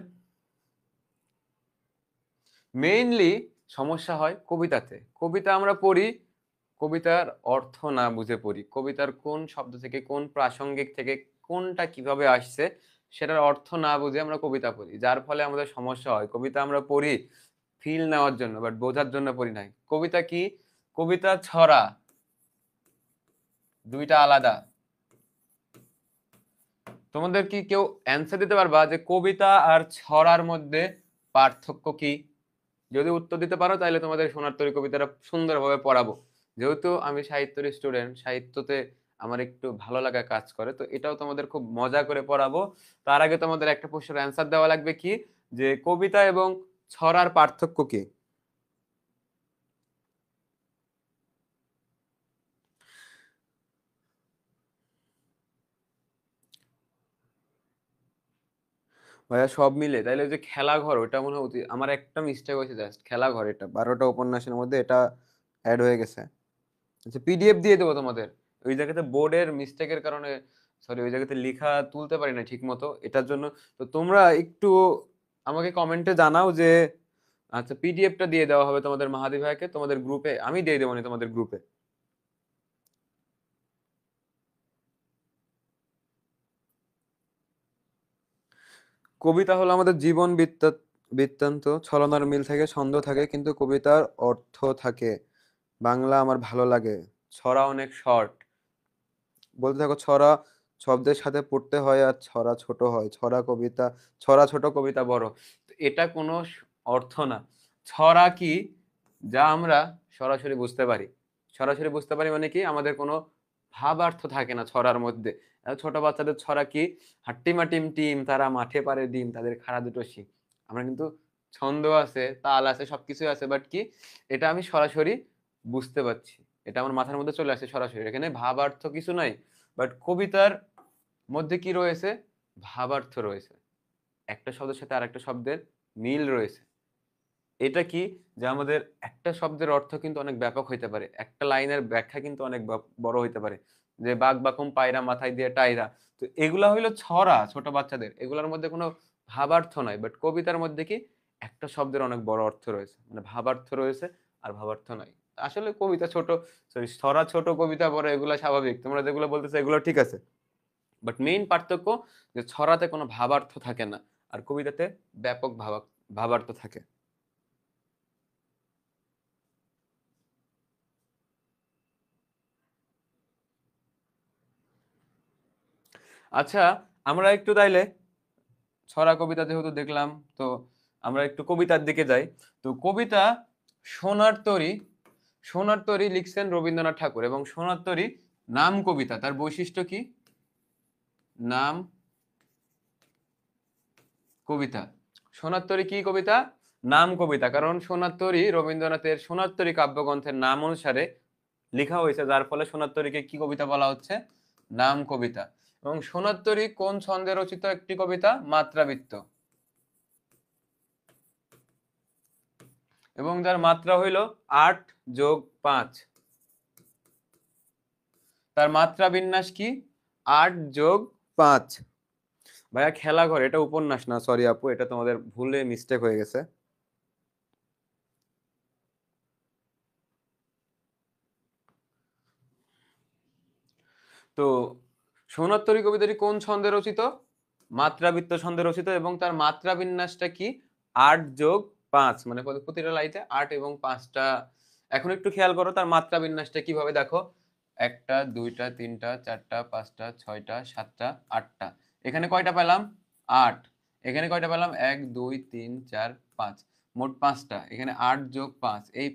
মেইনলি সমস্যা হয় কবিতাতে। কবিতা আমরা পড়ি, কবিতার অর্থ না বুঝে পড়ি, কবিতার কোন শব্দ থেকে কোন প্রাসঙ্গিক থেকে কোনটা কিভাবে আসছে সেটার অর্থ না বুঝে আমরা কবিতা পড়ি, যার ফলে আমাদের সমস্যা হয়। কবিতা আমরা পড়ি ফিল নেওয়ার জন্য, বাট বোঝার জন্য পড়ি নাই। কবিতা কি? কবিতা ছড়া, দুইটা আলাদা। তোমাদের কি কেউ অ্যান্সার দিতে পারবা যে কবিতা আর ছড়ার মধ্যে পার্থক্য কি? যদি উত্তর দিতে পারো তাহলে তোমাদের সোনার তরী কবিতাটা সুন্দরভাবে পড়াবো। যেহেতু আমি সাহিত্যের স্টুডেন্ট, সাহিত্যতে আমার একটু ভালো লাগা কাজ করে, তো এটাও তোমাদের খুব মজা করে পড়াবো। তার আগে তোমাদের একটা প্রশ্নের অ্যান্সার দেওয়া লাগবে, কি যে কবিতা এবং ছড়ার পার্থক্য কি? ভাইয়া সব মিলে তাইলে ওই যে খেলাঘর, ওটা মনে হয় আমার একটা মিস্টেক হয়েছে, জাস্ট খেলাঘর, এটা 12টা উপন্যাসের মধ্যে এটা অ্যাড হয়ে গেছে। আচ্ছা, পিডিএফ দিয়ে দেবো তোমাদের। ওই জায়গাতে বোর্ডের মিস্টেকের কারণে, সরি, ওই জায়গাতে লেখা তুলতে পারি না ঠিক মতো, এটার জন্য। তো তোমরা একটু আমাকে কমেন্টে জানাও যে আচ্ছা পিডিএফটা দিয়ে দেওয়া হবে তোমাদের মাহাদি ভাইকে তোমাদের গ্রুপে, আমি দিয়ে দেবো না তোমাদের গ্রুপে। কবিতা হলো আমাদের জীবন বৃত্তান্ত, ছলনার মিল থাকে, ছন্দ থাকে, কিন্তু কবিতার অর্থ থাকে। বাংলা আমার ভালো লাগে, ছড়া অনেক শর্ট। বলতে থাকো, ছড়া শব্দের সাথে পড়তে হয়, আর ছড়া ছোট হয়। ছড়া ছোট, কবিতা বড়। তো এটা কোনো অর্থ না। ছড়া কি, যা আমরা সরাসরি বুঝতে পারি। সরাসরি বুঝতে পারি মানে কি, আমাদের কোনো ভাবার্থ থাকে না ছড়ার মধ্যে। ছোট বাচ্চাদের ছড়া কি, হাট্টিমা টিম টিম তারা মাঠে পারে ডিম, তাদের খাড়া দুটো শিং। আমরা কিন্তু ছন্দ আছে, তাল আছে, সবকিছু আছে, বাট কি, এটা আমি সরাসরি বুঝতে পারছি, এটা আমার মাথার মধ্যে চলে আসে সরাসরি, এখানে ভাবার্থ কিছু নাই। বাট কবিতার মধ্যে কি রয়েছে, ভাবার্থ রয়েছে, একটা শব্দের সাথে আরেকটা শব্দের মিল রয়েছে। এটা কি, যে আমাদের একটা শব্দের অর্থ কিন্তু অনেক ব্যাপক হইতে পারে, একটা লাইনের ব্যাখ্যা কিন্তু অনেক বড় হইতে পারে। যে বাঘ বাকুম পায়রা মাথায় দিয়ে টায়রা, তো এগুলা হইলো ছড়া ছোট বাচ্চাদের, এগুলোর মধ্যে কোনো ভাবার্থ নাই। বাট কবিতার মধ্যে কি, একটা শব্দের অনেক বড় অর্থ রয়েছে, মানে ভাবার্থ রয়েছে আর ভাবার্থ নাই। আসলে কবিতা ছোট, সরি ছড়া ছোট কবিতা বড়, এগুলা স্বাভাবিক, তোমরা যেগুলো বলতেছো এগুলো ঠিক আছে। বাট মেইন পার্থক্য, যে ছড়াতে কোনো ভাবার্থ থাকে না, আর কবিতাতে ব্যাপক ভাবার্থ থাকে। আচ্ছা, আমরা একটু তাইলে ছড়া কবিতা যেহেতু দেখলাম, তো আমরা একটু কবিতার দিকে যাই। তো কবিতা সোনার তরী, সোনার তরী লিখছেন রবীন্দ্রনাথ ঠাকুর, এবং সোনার তরী নাম কবিতা, তার বৈশিষ্ট্য কি, নাম কবিতা। সোনার তরী কি কবিতা, নাম কবিতা, কারণ সোনার তরী রবীন্দ্রনাথের সোনার তরী কাব্যগ্রন্থের নাম অনুসারে লেখা হয়েছে, যার ফলে সোনার তরীকে কি কবিতা বলা হচ্ছে, নাম কবিতা। এবং সোনার তরী কোন ছন্দে রচিত একটি কবিতা, মাত্রাবৃত্ত, এবং যার মাত্রা হইল 8+5। তার মাত্রা বিন্যাস কি, 8+5। ভাইয়া খেলাঘর, এটা উপন্যাস না, সরি আপু, এটা তোমাদের ভুলে মিস্টেক হয়ে গেছে। তো সোনার তরী কবিতাটি কোন ছন্দে রচিত, মাত্রাবৃত্ত ছন্দে রচিত, এবং তার মাত্রা বিন্যাসটা কি, 8+5, মানে প্রতিটা লাইতে 8 এবং 5টা। এখন একটু খেয়াল করো তার মাত্রা বিন্যাসটা কিভাবে, দেখো, 1টা 2টা 3টা 4টা 5টা 6টা 7টা 8টা, এখানে কয়টা পেলাম, 8। এখানে কয়টা পেলাম, 1 2 3 4 5, মোট 5টা, এখানে 8+5, এই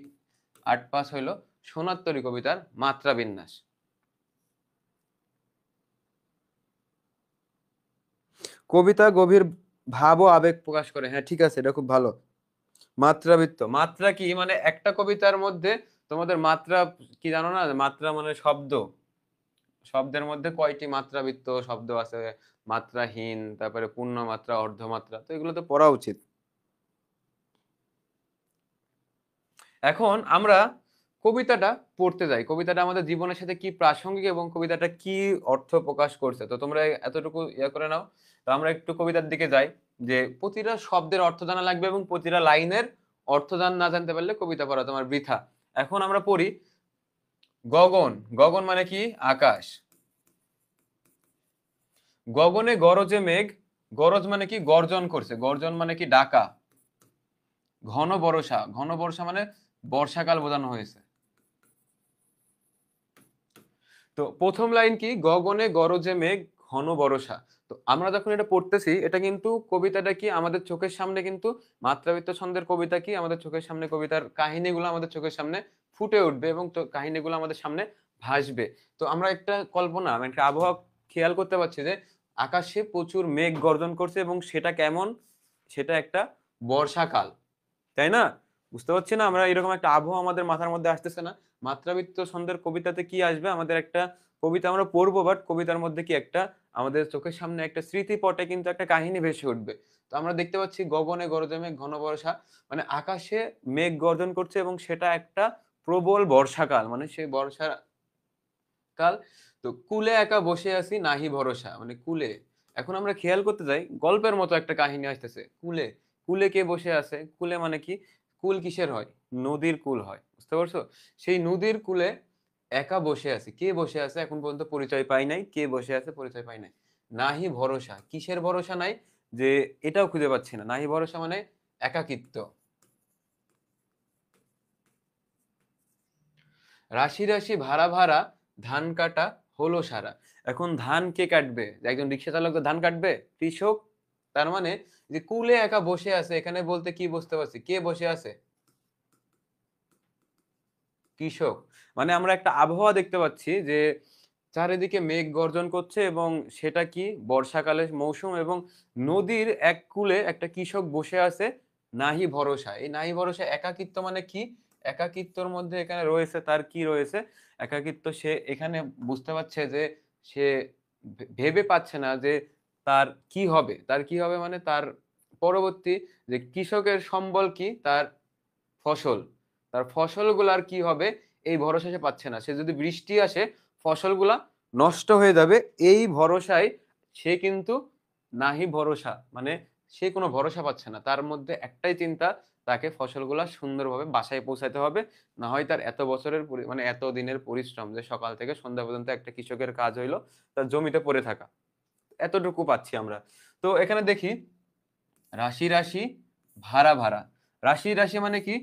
8+5 হইলো সোনার তরী কবিতার মাত্রা বিন্যাস। কবিতা গভীর ভাব ও আবেগ প্রকাশ করে, হ্যাঁ ঠিক আছে, এটা খুব ভালো। মাত্রাবৃত্ত, মাত্রা কি, মানে একটা কবিতার মধ্যে তোমাদের মাত্রা কি জানো না, মাত্রা মানে শব্দ, শব্দের মধ্যে কয়টি মাত্রাবৃত্ত শব্দ আছে, মাত্রাহীন, তারপরে পূর্ণ মাত্রা, অর্ধমাত্রা, তো এগুলো তো পড়া উচিত। এখন আমরা কবিতাটা পড়তে যাই, কবিতাটা আমাদের জীবনের সাথে কি প্রাসঙ্গিক এবং কবিতাটা কি অর্থ প্রকাশ করছে, তো তোমরা এতটুকু ইয়ে করে নাও। তো আমরা একটু কবিতার দিকে যাই, যে প্রতিটা শব্দের অর্থ জানা লাগবে এবং প্রতিটা লাইনের অর্থ না জানতে পারলে কবিতা পড়া তোমার বৃথা। এখন আমরা পড়ি, গগন, গগন মানে কি, আকাশ। গগনে গরজে মেঘ, গরজ মানে কি, গর্জন করছে, গর্জন মানে কি, ডাকা। ঘন বর্ষা, ঘন বর্ষা মানে বর্ষাকাল বোঝানো হয়েছে। তো প্রথম লাইন কি, গগনে গরজে মেঘ ঘন বর্ষা। তো আমরা যখন এটা পড়তেছি, এটা কিন্তু কবিতাটা কি আমাদের চোখের সামনে, কিন্তু মাত্রাবৃত্ত ছন্দের কবিতা কি আমাদের চোখের সামনে, কবিতার কাহিনীগুলো আমাদের চোখের সামনে ফুটে উঠবে, এবং তো কাহিনীগুলো আমাদের সামনে ভাসবে। তো আমরা একটা কল্পনা, মানে একটা আবহাওয়া খেয়াল করতে পারছি, যে আকাশে প্রচুর মেঘ গর্জন করছে, এবং সেটা কেমন, সেটা একটা বর্ষাকাল, তাই না। বুঝতে পারছি না আমরা, এরকম একটা আবহাওয়া আমাদের মাথার মধ্যে আসতেছে না? মাত্রাবৃত্ত ছন্দের কবিতাতে কি আসবে, আমাদের একটা কবিতা আমরা পড়বো, বাট কবিতার মধ্যে কি একটা আমাদের চোখের সামনে একটা স্মৃতিপটে কিন্তু একটা কাহিনী ভেসে উঠবে। তো আমরা দেখতে পাচ্ছি গগনে গরজে মেঘ ঘন বর্ষা, মানে আকাশে মেঘ গর্জন করছে এবং সেটা একটা প্রবল বর্ষাকাল, মানে সেই বর্ষাকাল। তো কুলে একা বসে আছি নাহি ভরসা, মানে কুলে, এখন আমরা খেয়াল করতে যাই গল্পের মতো একটা কাহিনী আসতেছে। কুলে, কুলে কে বসে আছে? কুলে মানে কি? কুল কিসের হয়? নদীর কুল হয়, বুঝতে পারছো? সেই নদীর কুলে একা বসে আছি, কে বসে আছে এখন পর্যন্ত পরিচয় পাই নাই, কে বসে আছে পরিচয় পাই নাই। নাহি ভরসা, কিসের ভরসা নাই, যে এটাও খুঁজে পাচ্ছি না। নাহি ভরসা মানে একাকিত্ব। রাশি রাশি ভাড়া ভাড়া ধান কাটা হলো সারা। এখন ধান কে কাটবে? যে একজন রিক্সা চালক তো ধান কাটবে? কৃষক। তার মানে যে কুলে একা বসে আছে, এখানে বলতে কি বুঝতে পারছি, কে বসে আছে? কৃষক। মানে আমরা একটা আবহাওয়া দেখতে পাচ্ছি যে চারিদিকে মেঘ গর্জন করছে এবং সেটা কি বর্ষাকালের মৌসুম, এবং নদীর এক কূলে একটা কৃষক বসে আছে নাহি ভরসা। এই নাহি ভরসা একাকিত্ব মানে কি? একাকিত্বর মধ্যে এখানে রয়েছে তার কি রয়েছে? একাকিত্ব, সে এখানে বুঝতে পারছে যে সে ভেবে পাচ্ছে না যে তার কি হবে, তার কি হবে মানে তার পরবর্তী, যে কৃষকের সম্বল কি? তার ফসল। তার ফসলগুলার কি হবে এই ভরসা সে পাচ্ছে না। সে যদি বৃষ্টি আসে ফসলগুলা নষ্ট হয়ে যাবে এই ভরসায় সে কিন্তু নাহি ভরসা, মানে সে কোনো ভরসা পাচ্ছে না। তার মধ্যে একটাই চিন্তা, তাকে ফসলগুলা সুন্দরভাবে বাসায় পৌঁছাতে হবে। না হয় তার এত বছরের মানে এত দিনের পরিশ্রম, যে সকাল থেকে সন্ধ্যা পর্যন্ত একটা কৃষকের কাজ হইলো তার জমিতে পড়ে থাকা। এতটুকু পাচ্ছি আমরা। তো এখানে দেখি রাশি রাশি ভাড়া ভাড়া। রাশি রাশি মানে কি?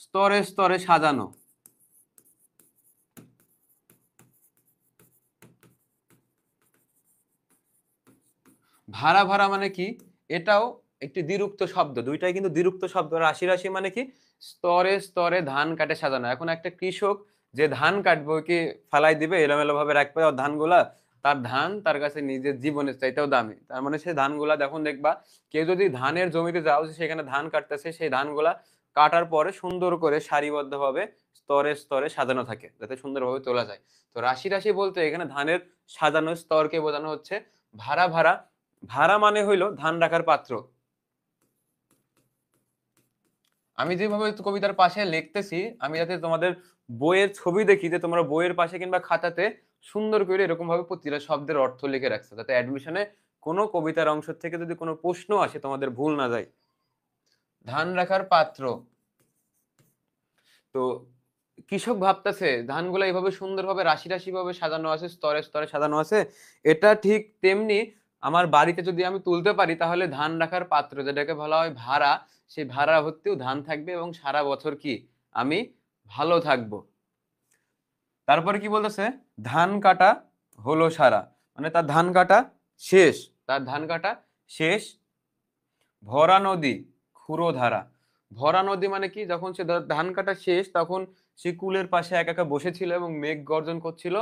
স্তরে স্তরে সাজানো। ভাড়া ভাড়া মানে কি? এটাও একটি দ্বিরুক্ত শব্দ, দুইটাই কিন্তু দ্বিরুক্ত শব্দ। রাশি রাশি মানে কি? স্তরে স্তরে ধান কাটে সাজানো। এখন একটা কৃষক যে ধান কাটবে ওই কি ফালাই দিবে এলোমেলো ভাবে রাখবে ওর ধানগুলা? তার ধান তার কাছে নিজের জীবনের চাইতেও দামি। তার মানে সে ধানগুলা যখন দেখবা, কেউ যদি ধানের জমিতে যাও সেখানে ধান কাটতেছে, সেই ধানগুলা কাটার পরে সুন্দর করে সারিবদ্ধভাবে স্তরে স্তরে সাজানো থাকে যাতে সুন্দরভাবে তোলা যায়। তো রাশি রাশি বলতে এখানে ধানের সাজানো স্তরকে বোঝানো হচ্ছে। ভাড়া ভাড়া, ভাড়া মানে হইলো ধান রাখার পাত্র। আমি যেভাবে কবিতার পাশে লিখতেছি, আমি যাতে তোমাদের বইয়ের ছবি দেখি যে তোমরা বইয়ের পাশে কিংবা খাতাতে সুন্দর করে এরকম ভাবে প্রতিটা শব্দের অর্থ লিখে রাখছো, যাতে অ্যাডমিশনে কোনো কবিতার অংশ থেকে যদি কোনো প্রশ্ন আসে তোমাদের ভুল না যায়। ধান রাখার পাত্র। তো কৃষক ভাবতেছে ধানগুলা এইভাবে সুন্দরভাবে রাশি রাশি ভাবে সাজানো আছে, স্তরে স্তরে সাজানো আছে, এটা ঠিক তেমনি আমার বাড়িতে যদি আমি তুলতে পারি তাহলে ধান রাখার পাত্র, যেটাকে বলা হয় ভাড়া, সেই ভাড়া ভর্তিও ধান থাকবে এবং সারা বছর কি আমি ভালো থাকবো। তারপরে কি বলতেছে? ধান কাটা হলো সারা, মানে তার ধান কাটা শেষ, তার ধান কাটা শেষ। ভরা নদী ক্ষুরো ধারা। ভরা নদী মানে কি? যখন সে ধান কাটা শেষ তখন সে কুলের পাশে একা একা বসেছিল এবং মেঘ গর্জন করছিল,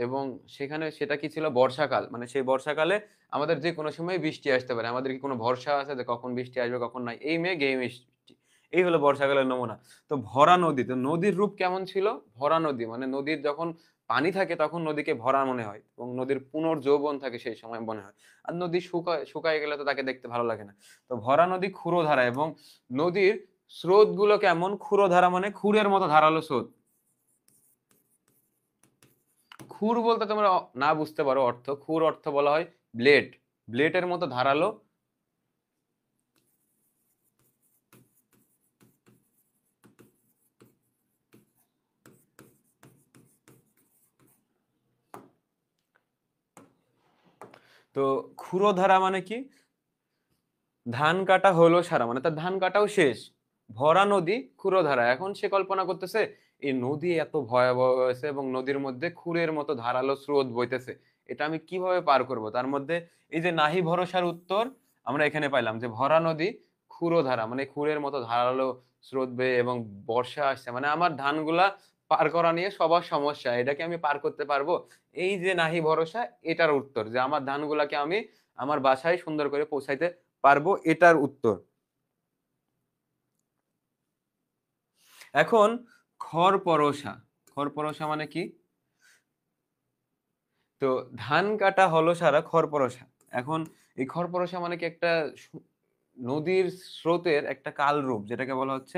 এবং সেখানে সেটা কি ছিল? বর্ষাকাল, মানে সেই বর্ষাকালে আমাদের যে কোনো সময় বৃষ্টি আসতে পারে, আমাদের কি কোনো ভরসা আছে যে কখন বৃষ্টি আসবে কখন নাই? এই মেঘ এই বৃষ্টি, এই হলো বর্ষাকালের নমুনা। তো ভরা নদী, তো নদীর রূপ কেমন ছিল? ভরা নদী মানে নদীর যখন পানি থাকে তখন নদীকে ভরা মনে হয় এবং নদীর পুনর্যৌবন থাকে সেই সময় মনে হয়। আর নদী শুকায় শুকায় গেলে তো তাকে দেখতে ভালো লাগে না। তো ভরা নদী ক্ষুরধারা, এবং নদীর স্রোত গুলো কেমন? ক্ষুরধারা মানে খুরের মতো ধারালো স্রোত। খুর বলতে তোমরা না বুঝতে পারো অর্থ, খুর অর্থ বলা হয় ব্লেড, ব্লেডের মতো ধারালো। তো ক্ষুরধারা মানে কি? ধান কাটা হলো সারা, মানে তার ধান কাটাও শেষ। ভরা নদী ক্ষুরধারা, এখন সে কল্পনা করতেছে এই নদী এত ভয়াবহ হয়েছে এবং নদীর মধ্যে খুরের মতো ধারালো স্রোত বইতেছে, এটা আমি কিভাবে পার করব? তার মধ্যে এই যে নাহি ভরসার উত্তর আমরা এখানে পাইলাম, যে ভরা নদী ক্ষুরধারা মানে খুরের মতো ধারালো স্রোত বেয়ে, এবং বর্ষা আসছে, মানে আমার ধানগুলা পার করা নিয়ে সবার সমস্যা, এটাকে আমি পার করতে পারবো? এই যে নাহি ভরসা, এটার উত্তর যে আমার ধানগুলাকে আমি আমার বাসায় সুন্দর করে পৌঁছাইতে পারবো, এটার উত্তর। এখন খরপরশা, খরপরশা মানে কি? তো ধান কাটা হলো সারা খরপরশা। এখন এই খরপরশা মানে কি একটা নদীর স্রোতের একটা কালরূপ যেটাকে বলা হচ্ছে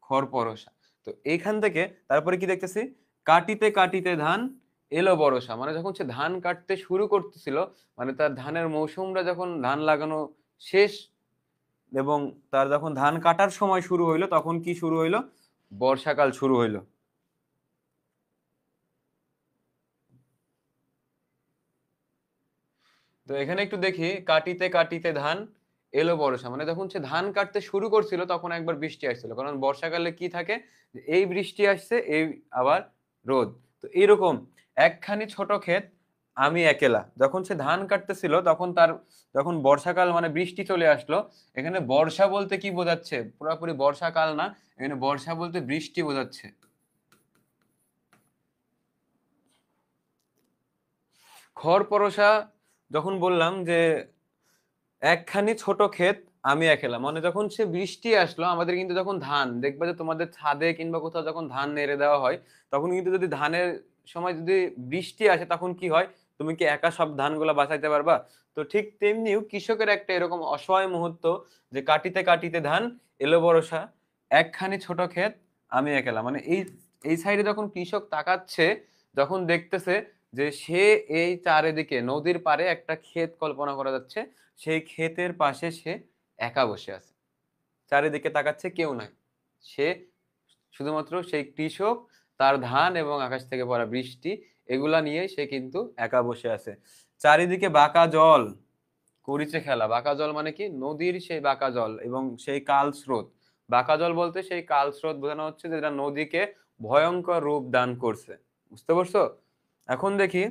খরপরশা। তো এইখান থেকে তারপরে কি দেখতেছি? কাটিতে কাটিতে ধান এলো বরষা। মানে যখন সে ধান কাটতে শুরু করতেছিল, মানে তার ধানের মৌসুমটা যখন ধান লাগানো শেষ এবং তার যখন ধান কাটার সময় শুরু হইলো, তখন কি শুরু হইলো? বর্ষাকাল শুরু হইলো। তো এখানে একটু দেখি, কাটিতে কাটিতে ধান এলো বর্ষা, মানে যখন সে ধান কাটতে শুরু করছিল তখন একবার বৃষ্টি আসছিল, কারণ বর্ষাকালে কি থাকে, যে এই বৃষ্টি আসছে, এই আবার রোদ। তো এইরকম একখানি ছোট ক্ষেত আমি একেলা, যখন সে ধান কাটতেছিল তখন তার, যখন বর্ষাকাল মানে বৃষ্টি চলে আসলো, এখানে বর্ষা বলতে কি বোঝাচ্ছে? পুরোপুরি বর্ষাকাল না, এখানে বর্ষা বলতে বৃষ্টি বোঝাচ্ছে। খরপরশা যখন বললাম যে একখানি ছোট ক্ষেত আমি একেলা, মানে যখন সে বৃষ্টি আসলো, আমাদের কিন্তু যখন ধান দেখবা যে তোমাদের ছাদে কিংবা কোথাও যখন ধান নেড়ে দেওয়া হয়, তখন কিন্তু যদি ধানের সময় যদি বৃষ্টি আসে তখন কি হয়? তুমি কি একা সব ধানগুলা বাঁচাইতে পারবা? তো ঠিক তেমনিও কৃষকের একটা এরকম অসহায় মুহূর্ত, যে কাটিতে কাটিতে ধান এলো বর্ষা, একখানি ছোট ক্ষেত আমি একেলা, মানে এই সাইডে যখন কৃষক তাকাচ্ছে, যখন দেখতেছে যে সে এই চারিদিকে নদীর পাড়ে একটা ক্ষেত কল্পনা করা যাচ্ছে, সেই ক্ষেতের পাশে সে একা বসে আছে। চারিদিকে তাকাচ্ছে, কেউ নাই। সে শুধুমাত্র সেই কৃষক, তার ধান এবং আকাশ থেকে পড়া বৃষ্টি, এগুলা নিয়ে সে কিন্তু একা বসে আছে। চারিদিকে বাঁকা জল করিছে খেলা। বাঁকা জল মানে কি? নদীর সেই বাঁকা জল এবং সেই কাল স্রোত। বাঁকা জল বলতে সেই কাল স্রোত বোঝানো হচ্ছে, যেটা নদীকে ভয়ঙ্কর রূপ দান করছে। বুঝতে পারছো? এখন দেখি,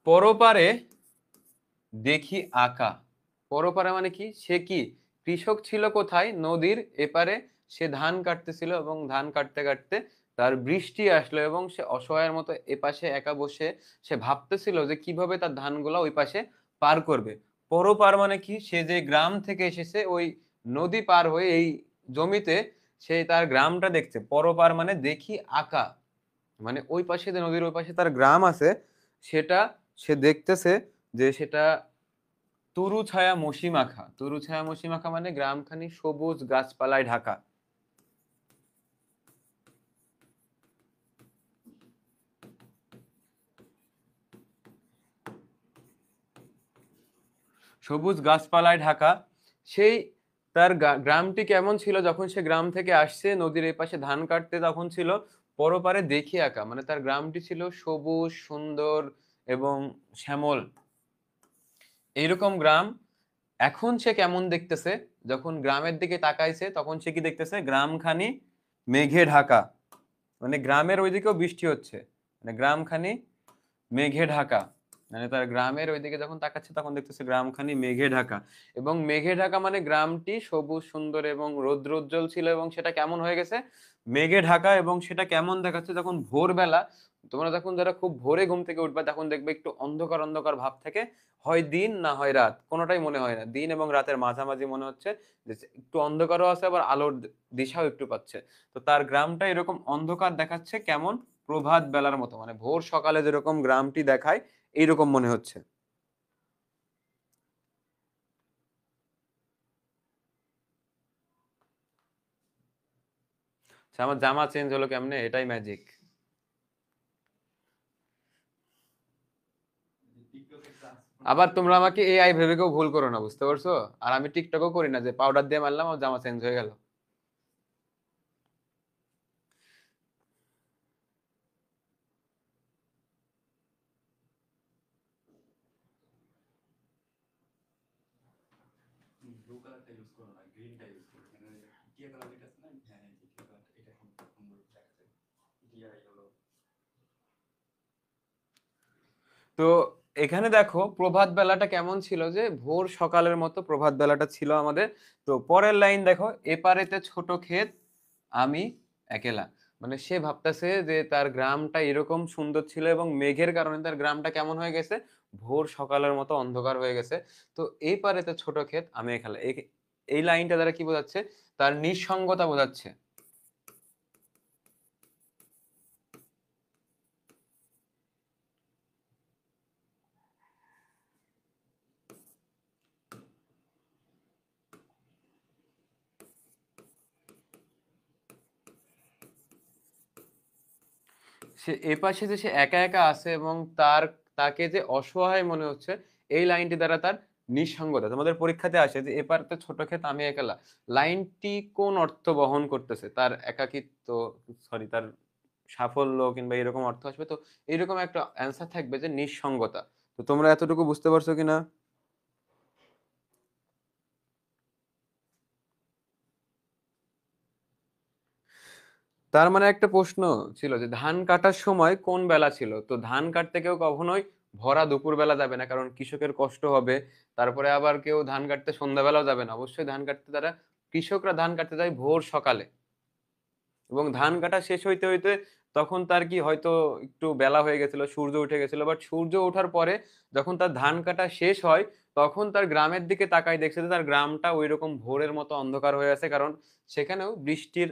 পরপারে দেখি আঁকা। পরপারে মানে কি? সে কি কৃষক ছিল কোথায়? নদীর এপারে। সে ধান কাটতেছিল এবং ধান কাটতে কাটতে তার বৃষ্টি আসলো এবং সে অসহায়ের মতো এপাশে একা বসে সে ভাবতেছিল যে কিভাবে তার ধানগুলা ওই পাশে পার করবে। পরপার মানে কি? সে যে গ্রাম থেকে এসেছে, ওই নদী পার হয়ে এই জমিতে সে তার গ্রামটা দেখছে। পরপার মানে দেখি আঁকা, মানে ওই পাশে, যে নদীর ওই পাশে তার গ্রাম আছে, সেটা সে দেখতেছে, যে সেটা তরু ছায়া মসি মাখা। তরু ছায়া মসি মাখা মানে গ্রামখানি সবুজ গাছপালায় ঢাকা। সবুজ গাছপালায় ঢাকা। সেই তার গ্রামটি কেমন ছিল যখন সে গ্রাম থেকে আসছে নদীর এই পাশে ধান কাটতে, তখন ছিল পরপারে দেখি আঁকা, মানে তার গ্রামটি ছিল সবুজ সুন্দর এবং শ্যামল, এইরকম গ্রাম। এখন সে কেমন দেখতেছে? যখন গ্রামের দিকে তাকাইছে তখন সে কি দেখতেছে? গ্রামখানি মেঘে ঢাকা, মানে গ্রামের ওইদিকেও বৃষ্টি হচ্ছে, মানে গ্রামখানি মেঘে ঢাকা। মানে তার গ্রামের ওইদিকে যখন তাকাচ্ছে তখন দেখতেছে গ্রামখানি মেঘে ঢাকা। এবং মেঘে ঢাকা মানে গ্রামটি সবুজ সুন্দর এবং রৌদ্রোজ্জ্বল ছিল, এবং সেটা কেমন হয়ে গেছে? মেঘে ঢাকা। এবং সেটা কেমন দেখাচ্ছে? যখন ভোরবেলা, তোমরা যখন যারা খুব ভোরে ঘুম থেকে উঠবা তখন দেখবে একটু অন্ধকার অন্ধকার ভাব থাকে, হয় দিন না হয় রাত, কোনোটাই মনে হয় না, দিন এবং রাতের মাঝামাঝি মনে হচ্ছে, যে একটু অন্ধকারও আছে আবার আলোর দিশাও একটু পাচ্ছে। তো তার গ্রামটা এরকম অন্ধকার দেখাচ্ছে, কেমন? প্রভাত বেলার মতো, মানে ভোর সকালে যেরকম গ্রামটি দেখায় এইরকম মনে হচ্ছে। আচ্ছা, আমার জামা চেঞ্জ হলো কেমনে? এটাই ম্যাজিক। আবার তোমরা আমাকে এআই ভেবে কেউ ভুল করো না, বুঝতে পারছো? আর আমি টিকটকও করি না যে পাউডার দিয়ে মারলাম আর জামা চেঞ্জ হয়ে গেল। তো এখানে দেখো প্রভাত বেলাটা কেমন ছিল, যে ভোর সকালের মতো প্রভাত বেলাটা ছিল আমাদের। তো পরের লাইন দেখো, এপারেতে ছোট ক্ষেত আমি একেলা, মানে সে ভাবতেছে যে তার গ্রামটা এরকম সুন্দর ছিল এবং মেঘের কারণে তার গ্রামটা কেমন হয়ে গেছে? ভোর সকালের মতো অন্ধকার হয়ে গেছে। তো এই পারেতে ছোট ক্ষেত, আমি এখানে এই লাইনটা দ্বারা কি বোঝাচ্ছে? তার নিঃসঙ্গতা বোঝাচ্ছে। সে এপাশে যে সে একা, একা আছে এবং তাকে যে অসহায় মনে হচ্ছে, এই লাইনটি দ্বারা তার নিঃসঙ্গতা। তোমাদের পরীক্ষাতে আসে যে এপারেতে ছোট ক্ষেত আমি একলা। লাইনটি কোন অর্থ বহন করতেছে? তার একাকিত্ব, সরি তার সাফল্য কিংবা এরকম অর্থ আসবে। তো এইরকম একটা অ্যান্সার থাকবে যে নিঃসঙ্গতা। তো তোমরা এতটুকু বুঝতে পারছো কিনা? তার মানে একটা প্রশ্ন ছিল যে ধান কাটার সময় কোন বেলা ছিল? তো ধান কাটতে কেউ কখনোই ভরা দুপুর বেলা যাবে না, কারণ কৃষকের কষ্ট হবে। তারপরে আবার কেউ ধান কাটতে সন্ধ্যাবেলাও যাবে না, অবশ্যই ধান কাটতে তারা, কৃষকরা ধান কাটতে যায় ভোর সকালে। এবং ধান কাটা শেষ হইতে হইতে তখন তার কি হয়তো একটু বেলা হয়ে গেছিল, সূর্য উঠে গেছিল, বাট সূর্য ওঠার পরে যখন তার ধান কাটা শেষ হয়, তখন তার গ্রামের দিকে তাকায় দেখছে যে তার গ্রামটা ওইরকম ভোরের মতো অন্ধকার হয়ে আছে, কারণ সেখানেও বৃষ্টির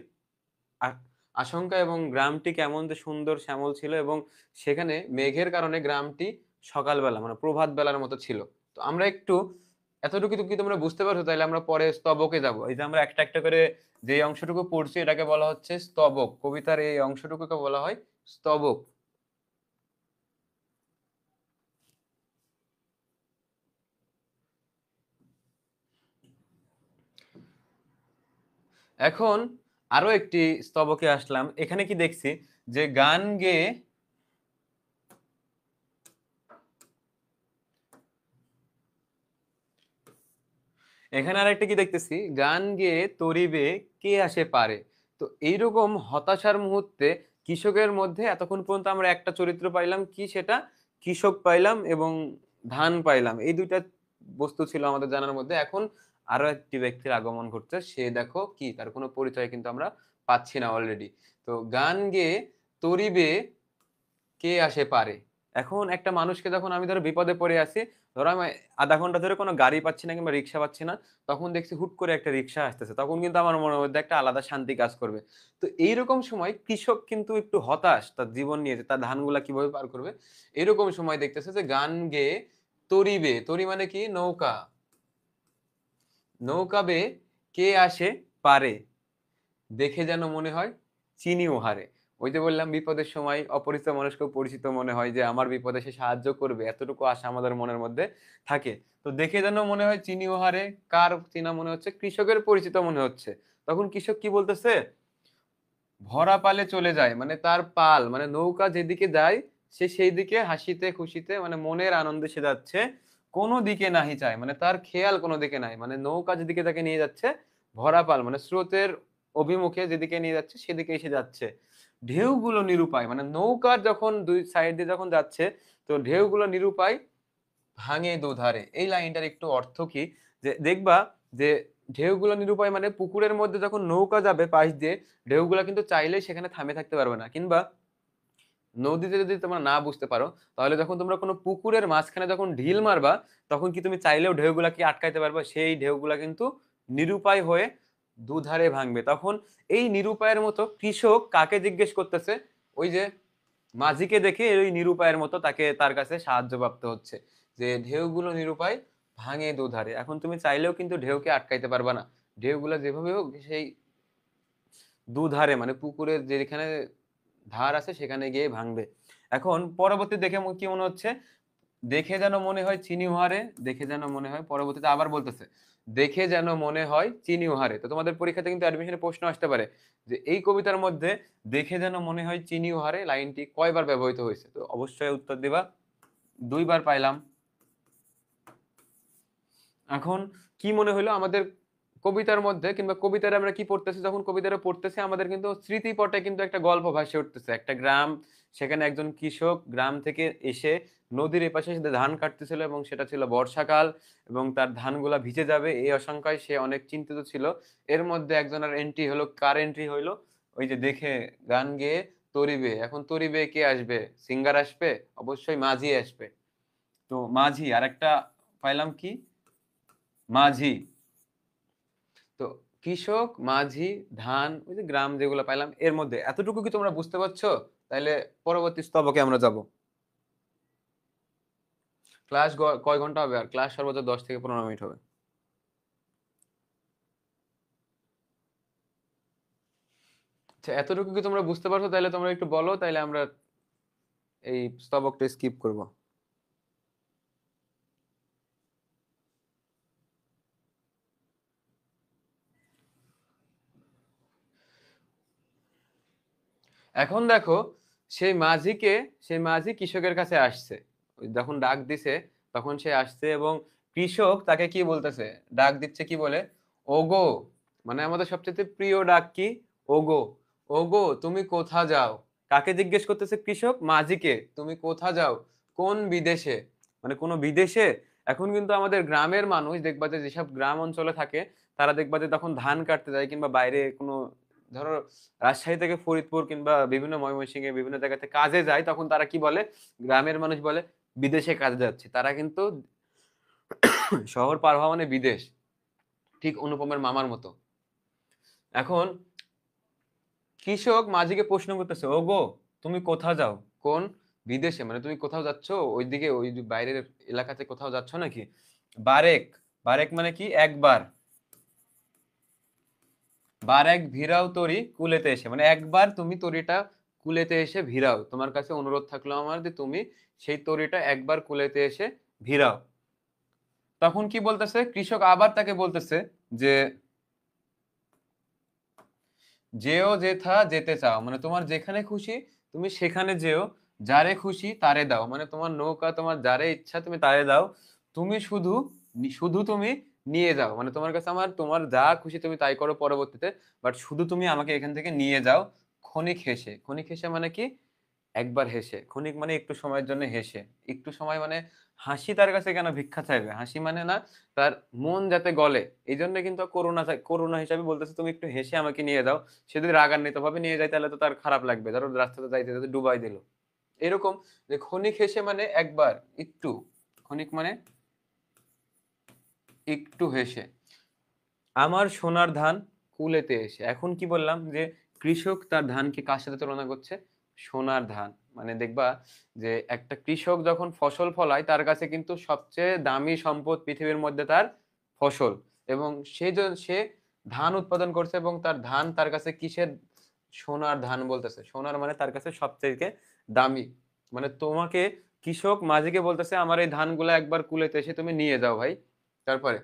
আ- আশঙ্কা, এবং গ্রামটি কেমন যে সুন্দর শ্যামল ছিল, এবং সেখানে মেঘের কারণে গ্রামটি সকালবেলা মানে প্রভাত বেলার মতো ছিল। তো আমরা একটু এতটুকু তো কি তোমরা বুঝতে পারছো? তাহলে আমরা পরে স্তবকে যাব। এই যে আমরা একটা একটা করে যে অংশটুকু পড়ছি এটাকে বলা হচ্ছে স্তবক। কবিতার এই অংশটুকুকে বলা হয় স্তবক। এখন আরো একটি স্তবকে আসলাম। এখানে কি দেখছি যে গান গেয়ে, এখানে আরেকটা কি দেখতেছি, গান গেয়ে তরিবে কে আসে পারে। তো এইরকম হতাশার মুহূর্তে কৃষকের মধ্যে এতক্ষণ পর্যন্ত আমরা একটা চরিত্র পাইলাম, কি সেটা? কৃষক পাইলাম এবং ধান পাইলাম, এই দুইটা বস্তু ছিল আমাদের জানার মধ্যে। এখন আরো একটি ব্যক্তির আগমন ঘটছে, সে দেখো কি, তার কোনো পরিচয় কিন্তু আমরা পাচ্ছি না অলরেডি। তো গান গেয়ে তরিবে কে আসে পারে। এখন একটা মানুষকে যখন আমি ধরো বিপদে পড়ে আছি, ধরো আমি আধা ঘন্টা ধরে কোনো গাড়ি পাচ্ছি না কিংবা রিক্সা পাচ্ছি না, তখন দেখছি হুট করে একটা রিক্সা আসতেছে, তখন কিন্তু আমার মনের মধ্যে একটা আলাদা শান্তি কাজ করবে। তো এইরকম সময় কৃষক কিন্তু একটু হতাশ তার জীবন নিয়ে, যে তার ধানগুলা কিভাবে পার করবে। এরকম সময় দেখতেছে যে গান গেয়ে তরিবে, তরি মানে কি? নৌকা। নৌকা বেয়ে কে আসে পারে, দেখে যেন মনে হয় চিনি ওহারে। ওই যে বললাম বিপদের সময় অপরিচিত মানুষকেও পরিচিত মনে হয়, যে আমার বিপদে সে সাহায্য করবে, এতটুকু আশা আমাদের মনের মধ্যে থাকে। তো দেখে যেন মনে হয় চিনি ওহারে, কার চিনা মনে হচ্ছে? কৃষকের পরিচিত মনে হচ্ছে। তখন কৃষক কি বলতেছে? ভরা পালে চলে যায়, মানে তার পাল মানে নৌকা যেদিকে যায় সে সেই দিকে হাসিতে খুশিতে মানে মনের আনন্দে সে যাচ্ছে, কোনো দিকে নাহি চায়, মানে তার খেয়াল কোনো দিকে নাই, মানে নৌকা যেদিকে তাকে নিয়ে যাচ্ছে, ভরা পাল মানে স্রোতের অভিমুখে যেদিকে নিয়ে যাচ্ছে সেদিকে এসে যাচ্ছে। ঢেউগুলো নিরুপায়, মানে নৌকার যখন দুই সাইড দিয়ে যখন যাচ্ছে, তো ঢেউগুলো নিরুপায় ভাঙে দুধারে। এই লাইনটার একটু অর্থ কি? যে দেখবা যে ঢেউগুলো নিরুপায় মানে পুকুরের মধ্যে যখন নৌকা যাবে পাশ দিয়ে, ঢেউগুলা কিন্তু চাইলেই সেখানে থামে থাকতে পারবে না। কিংবা নদীতে যদি তোমরা না বুঝতে পারো, তাহলে যখন তোমরা কোনো পুকুরের মাঝখানে যখন ঢিল মারবা, তখন কি তুমি চাইলেও ঢেউগুলা কি আটকাইতে পারবে? সেই ঢেউগুলা কিন্তু নিরুপায় হয়ে দুধারে ভাঙবে। তখন এই নিরুপায়ের মতো কৃষক কাকে জিজ্ঞেস করতেছে? ওই যে মাঝিকে দেখে ওই নিরুপায়ের মতো তাকে তার কাছে সাহায্য প্রাপ্ত হচ্ছে, যে ঢেউগুলো নিরুপায় ভাঙে দুধারে। এখন তুমি চাইলেও কিন্তু ঢেউকে আটকাইতে পারবা না, ঢেউগুলো যেভাবে হোক সেই দুধারে মানে পুকুরের যেখানে ধার আছে সেখানে গিয়ে ভাঙবে। এখন পরবর্তী দেখে কি মনে হচ্ছে? দেখে যেন মনে হয় চিনি উহারে, দেখে যেন মনে হয়, পরবর্তীতে আবার বলতেছে দেখে যেন মনে হয় চিনি উহারে। তো তোমাদের পরীক্ষাতে কিন্তু অ্যাডমিশনে প্রশ্ন আসতে পারে যে এই কবিতার মধ্যে দেখে যেন মনে হয় চিনি উহারে লাইনটি কয়বার ব্যবহৃত হয়েছে? তো অবশ্যই উত্তর দিবা। দুইবার পাইলাম। এখন কি মনে হলো আমাদের কবিতার মধ্যে, কিংবা কবিতার আমরা কি পড়তেছি, যখন কবিতাটা পড়তেছি আমাদের কিন্তু স্মৃতিপটে কিন্তু একটা গল্প ভাসে উঠতেছে। একটা গ্রাম, সেখানে একজন কৃষক গ্রাম থেকে এসে নদীর এপাশে এসে ধান কাটতেছিল, এবং সেটা ছিল বর্ষাকাল, এবং তার ধানগুলা ভিজে যাবে এই আশঙ্কায় সে অনেক চিন্তিত ছিল। এর মধ্যে একজনের এন্ট্রি হলো, কার এন্ট্রি হইলো? ওই যে দেখে গান গেয়ে তরিবে। এখন তরিবে কে আসবে? সিঙ্গার আসবে? অবশ্যই মাঝি আসবে। তো মাঝি, আর একটা পাইলাম কি, মাঝি। তো কৃষক, মাঝি, ধান, ওই যে গ্রাম যেগুলো পাইলাম এর মধ্যে এতটুকু কি তোমরা বুঝতে পারছো? তাইলে পরবর্তী স্তবকে আমরা যাব। ক্লাস কয় ঘন্টা হবে? আর ক্লাস সর্বোচ্চ 10 থেকে 15 মিনিট হবে। আচ্ছা, এতটুকু কি তোমরা বুঝতে পারছো? তাহলে তোমরা একটু বলো, তাইলে আমরা এই স্তবকটা স্কিপ করব। এখন দেখো, সেই মাঝিকে, সেই মাঝি কৃষকের কাছে আসছে। ওই যখন ডাক দিছে তখন সে আসছে, এবং কৃষক তাকে কি বলতেছে, ডাক দিচ্ছে কি বলে, ওগো। মানে আমাদের সবচেয়ে প্রিয় ডাক কি, ওগো। ওগো তুমি কোথা যাও? কাকে জিজ্ঞেস করতেছে কৃষক? মাঝিকে। তুমি কোথা যাও? কোন বিদেশে? মানে কোন বিদেশে? এখন কিন্তু আমাদের গ্রামের মানুষ দেখবা যে, যেসব গ্রাম অঞ্চলে থাকে, তারা দেখবা যে তখন ধান কাটতে যায় কিংবা বাইরে কোনো, ধরো রাজশাহী থেকে ফরিদপুর কিংবা বিভিন্ন ময়মনসিংহে বিভিন্ন জায়গাতে কাজে যায়, তখন তারা কি বলে, গ্রামের মানুষ বলে বিদেশে কাজে যাচ্ছে। তারা কিন্তু শহর পার হওয়া মানে বিদেশ, ঠিক অনুপমের মামার মতো। এখন কৃষক মাঝিকে প্রশ্ন করতেছে, ওগো তুমি কোথা যাও? কোন বিদেশে? মানে তুমি কোথাও যাচ্ছ, ওইদিকে ওই যে বাইরের এলাকাতে কোথাও যাচ্ছ নাকি? বারেক। বারেক মানে কি, একবার। বার এক ভিড়াও তরি কুলেতে এসে, মানে একবার তুমি তরিটা কুলেতে এসে ভিড়াও। তোমার কাছে অনুরোধ থাকলো আমার যে তুমি সেই তরিটা একবার কুলেতে এসে ভিড়াও। তখন কি বলতেছে কৃষক, আবার তাকে বলতেছে যে, যেও যেথা যেতে চাও, মানে তোমার যেখানে খুশি তুমি সেখানে যেও, যারে খুশি তারে দাও, মানে তোমার নৌকা তোমার যারে ইচ্ছা তুমি তারে দাও, তুমি শুধু, শুধু তুমি নিয়ে যাও, মানে তোমার কাছে আমার, তোমার যা খুশি তুমি তাই করো পরবর্তীতে, বাট শুধু তুমি আমাকে এখান থেকে নিয়ে যাও। ক্ষণিক হেসে, ক্ষণিক হেসে মানে কি, একবার হেসে। ক্ষণিক মানে একটু সময়ের জন্য হেসে, একটু সময় মানে হাসি তার কাছে কেন ভিক্ষা চাইবে? হাসি মানে না, তার মন যাতে গলে, এই জন্য কিন্তু করুণা করুণা হিসাবে বলতেছে তুমি একটু হেসে আমাকে নিয়ে যাও। সে যদি রাগান্বিত ভাবে নিয়ে যায় তাহলে তো তার খারাপ লাগবে, ধরো রাস্তাতে যাইতে যাইতে ডুবাই দিল, এরকম। যে ক্ষণিক হেসে মানে একবার, একটু। ক্ষণিক মানে একটু হেসে, আমার সোনার ধান কুলেতে এসে। এখন কি বললাম যে কৃষক তার ধানকে কার সাথে তুলনা করছে? সোনার ধান। মানে দেখবা যে একটা কৃষক যখন ফসল ফলায় তার কাছে কিন্তু সবচেয়ে দামি সম্পদ পৃথিবীর মধ্যে তার ফসল, এবং সে সে ধান উৎপাদন করছে, এবং তার ধান তার কাছে কিসের, সোনার ধান বলতেছে। সোনার মানে তার কাছে সবচেয়ে দামি। মানে তোমাকে কৃষক মাঝিকে বলতেছে আমার এই ধানগুলা একবার কুলেতে এসে তুমি নিয়ে যাও ভাই। তারপরে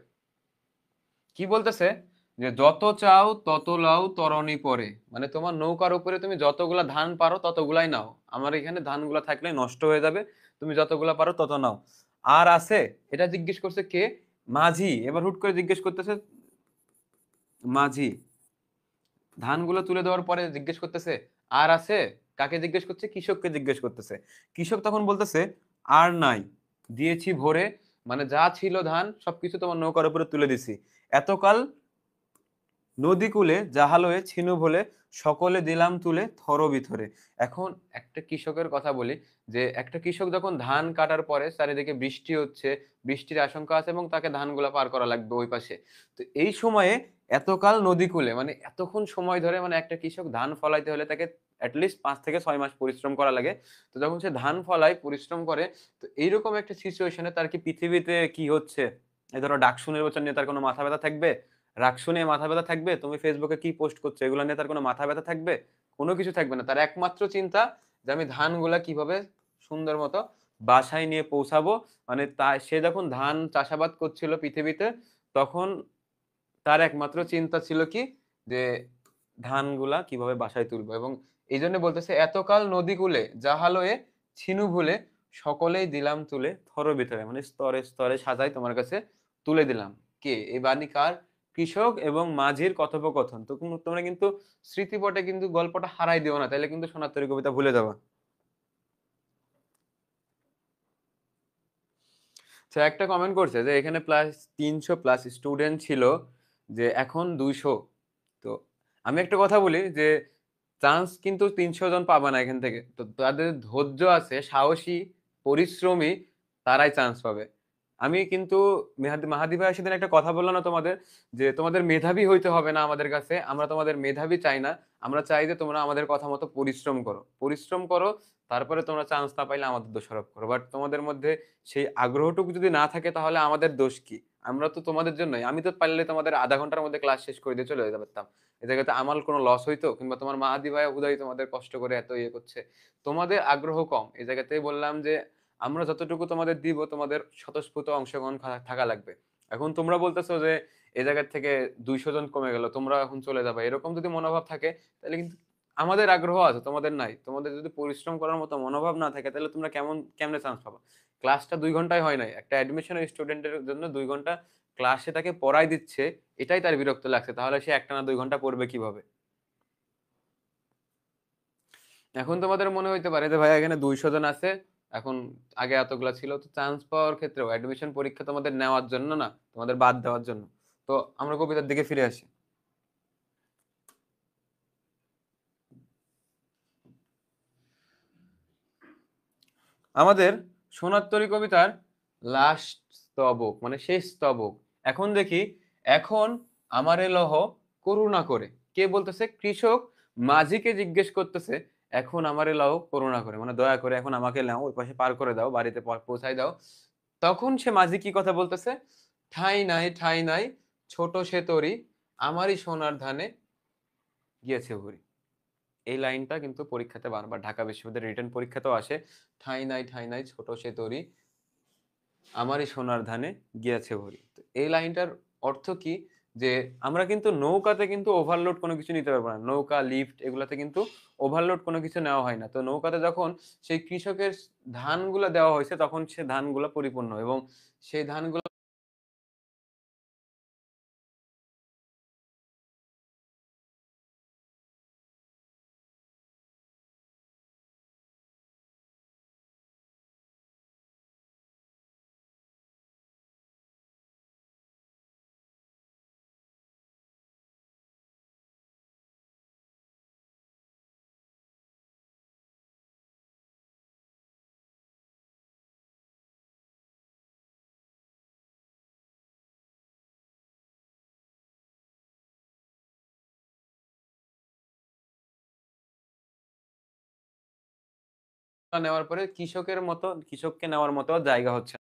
কি বলতেছে, যে যত চাও তত লাও তরণী পরে, মানে তোমার নৌকার উপরে তুমি যতগুলা ধান পারো ততগুলাই নাও, আমার এখানে ধানগুলা থাকলে নষ্ট হয়ে যাবে, তুমি যতগুলা পারো তত নাও। আর আছে? এটা জিজ্ঞেস করছে কে? মাঝি। এবার হুট করে জিজ্ঞেস করতেছে মাঝি, ধানগুলো তুলে দেওয়ার পরে জিজ্ঞেস করতেছে আর আছে? কাকে জিজ্ঞেস করছে? কৃষককে জিজ্ঞেস করতেছে। কৃষক তখন বলতেছে আর নাই, দিয়েছি ভরে, মানে যা ছিল ধান সবকিছু তোমার নৌকার উপরে তুলে দিছি। এতকাল নদীকূলে জাহালয়ে ছিনু বলে, সকলে দিলাম তুলে থর ভিতরে। এখন একটা কৃষকের কথা বলি, যে একটা কৃষক যখন ধান কাটার পরে চারিদিকে বৃষ্টি হচ্ছে, বৃষ্টির আশঙ্কা আছে, এবং তাকে ধানগুলা পার করা লাগবে ওই পাশে। তো এই সময়ে এতকাল নদীকূলে মানে এতক্ষণ সময় ধরে, মানে একটা কৃষক ধান ফলাইতে হলে তাকে অ্যাটলিস্ট 5 থেকে 6 মাস পরিশ্রম করা লাগে। তো যখন সে ধান ফলায় পরিশ্রম করে, তো এইরকম একটা সিচুয়েশনে তার কি পৃথিবীতে কি হচ্ছে, এই ধরো ডাকসু নির্বাচন নিয়ে তার কোনো মাথা ব্যথা থাকবে? রাগ শুনে মাথা ব্যথা থাকবে? তুমি ফেসবুকে কি পোস্ট করছো এগুলো নিয়ে তার কোনো মাথা ব্যথা থাকবে? কোনো কিছু থাকবে না। তার একমাত্র চিন্তা যে আমি ধানগুলা কিভাবে সুন্দর মতো বাসায় নিয়ে পৌঁছাবো। মানে সে যখন ধান চাষাবাদ করছিল পৃথিবীতে, তখন তার একমাত্র চিন্তা ছিল কি, যে ধানগুলা কিভাবে বাসায় তুলবো। এবং এই জন্য বলতেছে এতকাল নদীকূলে জাহালয়ে ছিনু ভুলে, সকলেই দিলাম তুলে থর ভিতরে, মানে স্তরে স্তরে সাজাই তোমার কাছে তুলে দিলাম। কে এই বাণী কার? কৃষক এবং মাঝির কথোপকথন। তো তোমরা কিন্তু স্মৃতিপটে কিন্তু গল্পটা হারাই দিও না, তাইলে কিন্তু সোনার তরী কবিতা ভুলে যাবা। আচ্ছা, একটা কমেন্ট করছে যে এখানে প্লাস 300+ স্টুডেন্ট ছিল, যে এখন 200। তো আমি একটা কথা বলি যে চান্স কিন্তু 300 জন পাবে না এখান থেকে, তো তাদের ধৈর্য আছে, সাহসী, পরিশ্রমী তারাই চান্স পাবে। আমি কিন্তু মাহাদি ভাইয়া সেদিন একটা কথা বলল না তোমাদের? যে তোমাদের মেধাবী হইতে হবে না আমাদের কাছে। আমরা তোমাদের মেধাবী চাই না। আমরা চাই যে তোমরা আমাদের কথা মতো পরিশ্রম করো। পরিশ্রম করো, তারপরে তোমরা চান্স না পাইলে আমাদের দোষারোপ করো। বাট তোমাদের মধ্যে সেই আগ্রহটুকু যদি না থাকে তাহলে আমাদের দোষ কি? আমরা তো তোমাদের জন্যই। আমি তো পারলে তোমাদের ০.৫ ঘন্টার মধ্যে ক্লাস শেষ করে দিয়ে চলে যেতে পারতাম। এ জায়গাতে আমার কোনো লস হইতো? কিংবা তোমার মাহাদি ভাইয়া হুদাই তোমাদের কষ্ট করে এত ইয়ে করছে। তোমাদের আগ্রহ কম। এই জায়গাতেই বললাম যে আমরা যতটুকু তোমাদের দিব তোমাদের স্বতঃস্ফূর্ত অংশগ্রহণ থাকা লাগবে। এখন তোমরা বলতেছো যে এ জায়গা থেকে ২০০ জন কমে গেল। তোমরা এখন চলে যাবা। এরকম যদি মনোভাব থাকে তাহলে কিন্তু আমাদের আগ্রহ আছে, তোমাদের নাই। তোমাদের যদি পরিশ্রম করার মতো মনোভাব না থাকে তাহলে তোমরা কেমনে চান্স পাবা? ক্লাসটা ২ ঘন্টায় হয় নাই। একটা অ্যাডমিশনের স্টুডেন্টের জন্য ২ ঘন্টা ক্লাসে তাকে পড়াই দিচ্ছে, এটাই তার বিরক্ত লাগছে। তাহলে সে একটানা ২ ঘন্টা পড়বে কিভাবে? এখন তোমাদের মনে হইতে পারে যে ভাইয়া এখানে ২০০ জন আছে। এখন আগে এতগুলা ছিল। তো চান্স পাওয়ার ক্ষেত্রেও অ্যাডমিশন পরীক্ষা তোমাদের নেওয়ার জন্য না, তোমাদের বাদ দেওয়ার জন্য। তো আমরা কবিতার দিকে ফিরে আসি। আমাদের সোনার তরী কবিতার লাস্ট স্তবক মানে শেষ স্তবক। এখন দেখি, এখন আমারে লহ করুণা করে। কে বলতেছে? কৃষক মাঝিকে জিজ্ঞেস করতেছে, এখন আমারে লহ করুণা করে, মানে দয়া করে এখন আমাকে নাও, ওই পাশে পার করে দাও, বাড়িতে পৌঁছায় দাও। তখন সে মাঝি কি কথা বলতেছে? ঠাঁই নাই ঠাঁই নাই ছোট সে তরী, আমারই সোনার ধানে গিয়েছে ভরি। এই লাইনটা কিন্তু পরীক্ষাতে বারবার ঢাকা বিশ্ববিদ্যালয়ের রিটেন পরীক্ষাতেও আসে। ঠাঁই নাই ছোট সে তরী, আমারই সোনার ধানে গিয়াছে ভরি। তো এই লাইনটার অর্থ কি? যে আমরা কিন্তু নৌকাতে কিন্তু ওভারলোড কোনো কিছু নিতে পারবো না। নৌকা, লিফট এগুলাতে কিন্তু ওভারলোড কোনো কিছু নেওয়া হয় না। তো নৌকাতে যখন সেই কৃষকের ধানগুলা দেওয়া হইছে তখন সে ধানগুলা পরিপূর্ণ এবং সেই ধানগুলা নেওয়ার পরে কৃষককে নেওয়ার মতো জায়গা হচ্ছে না।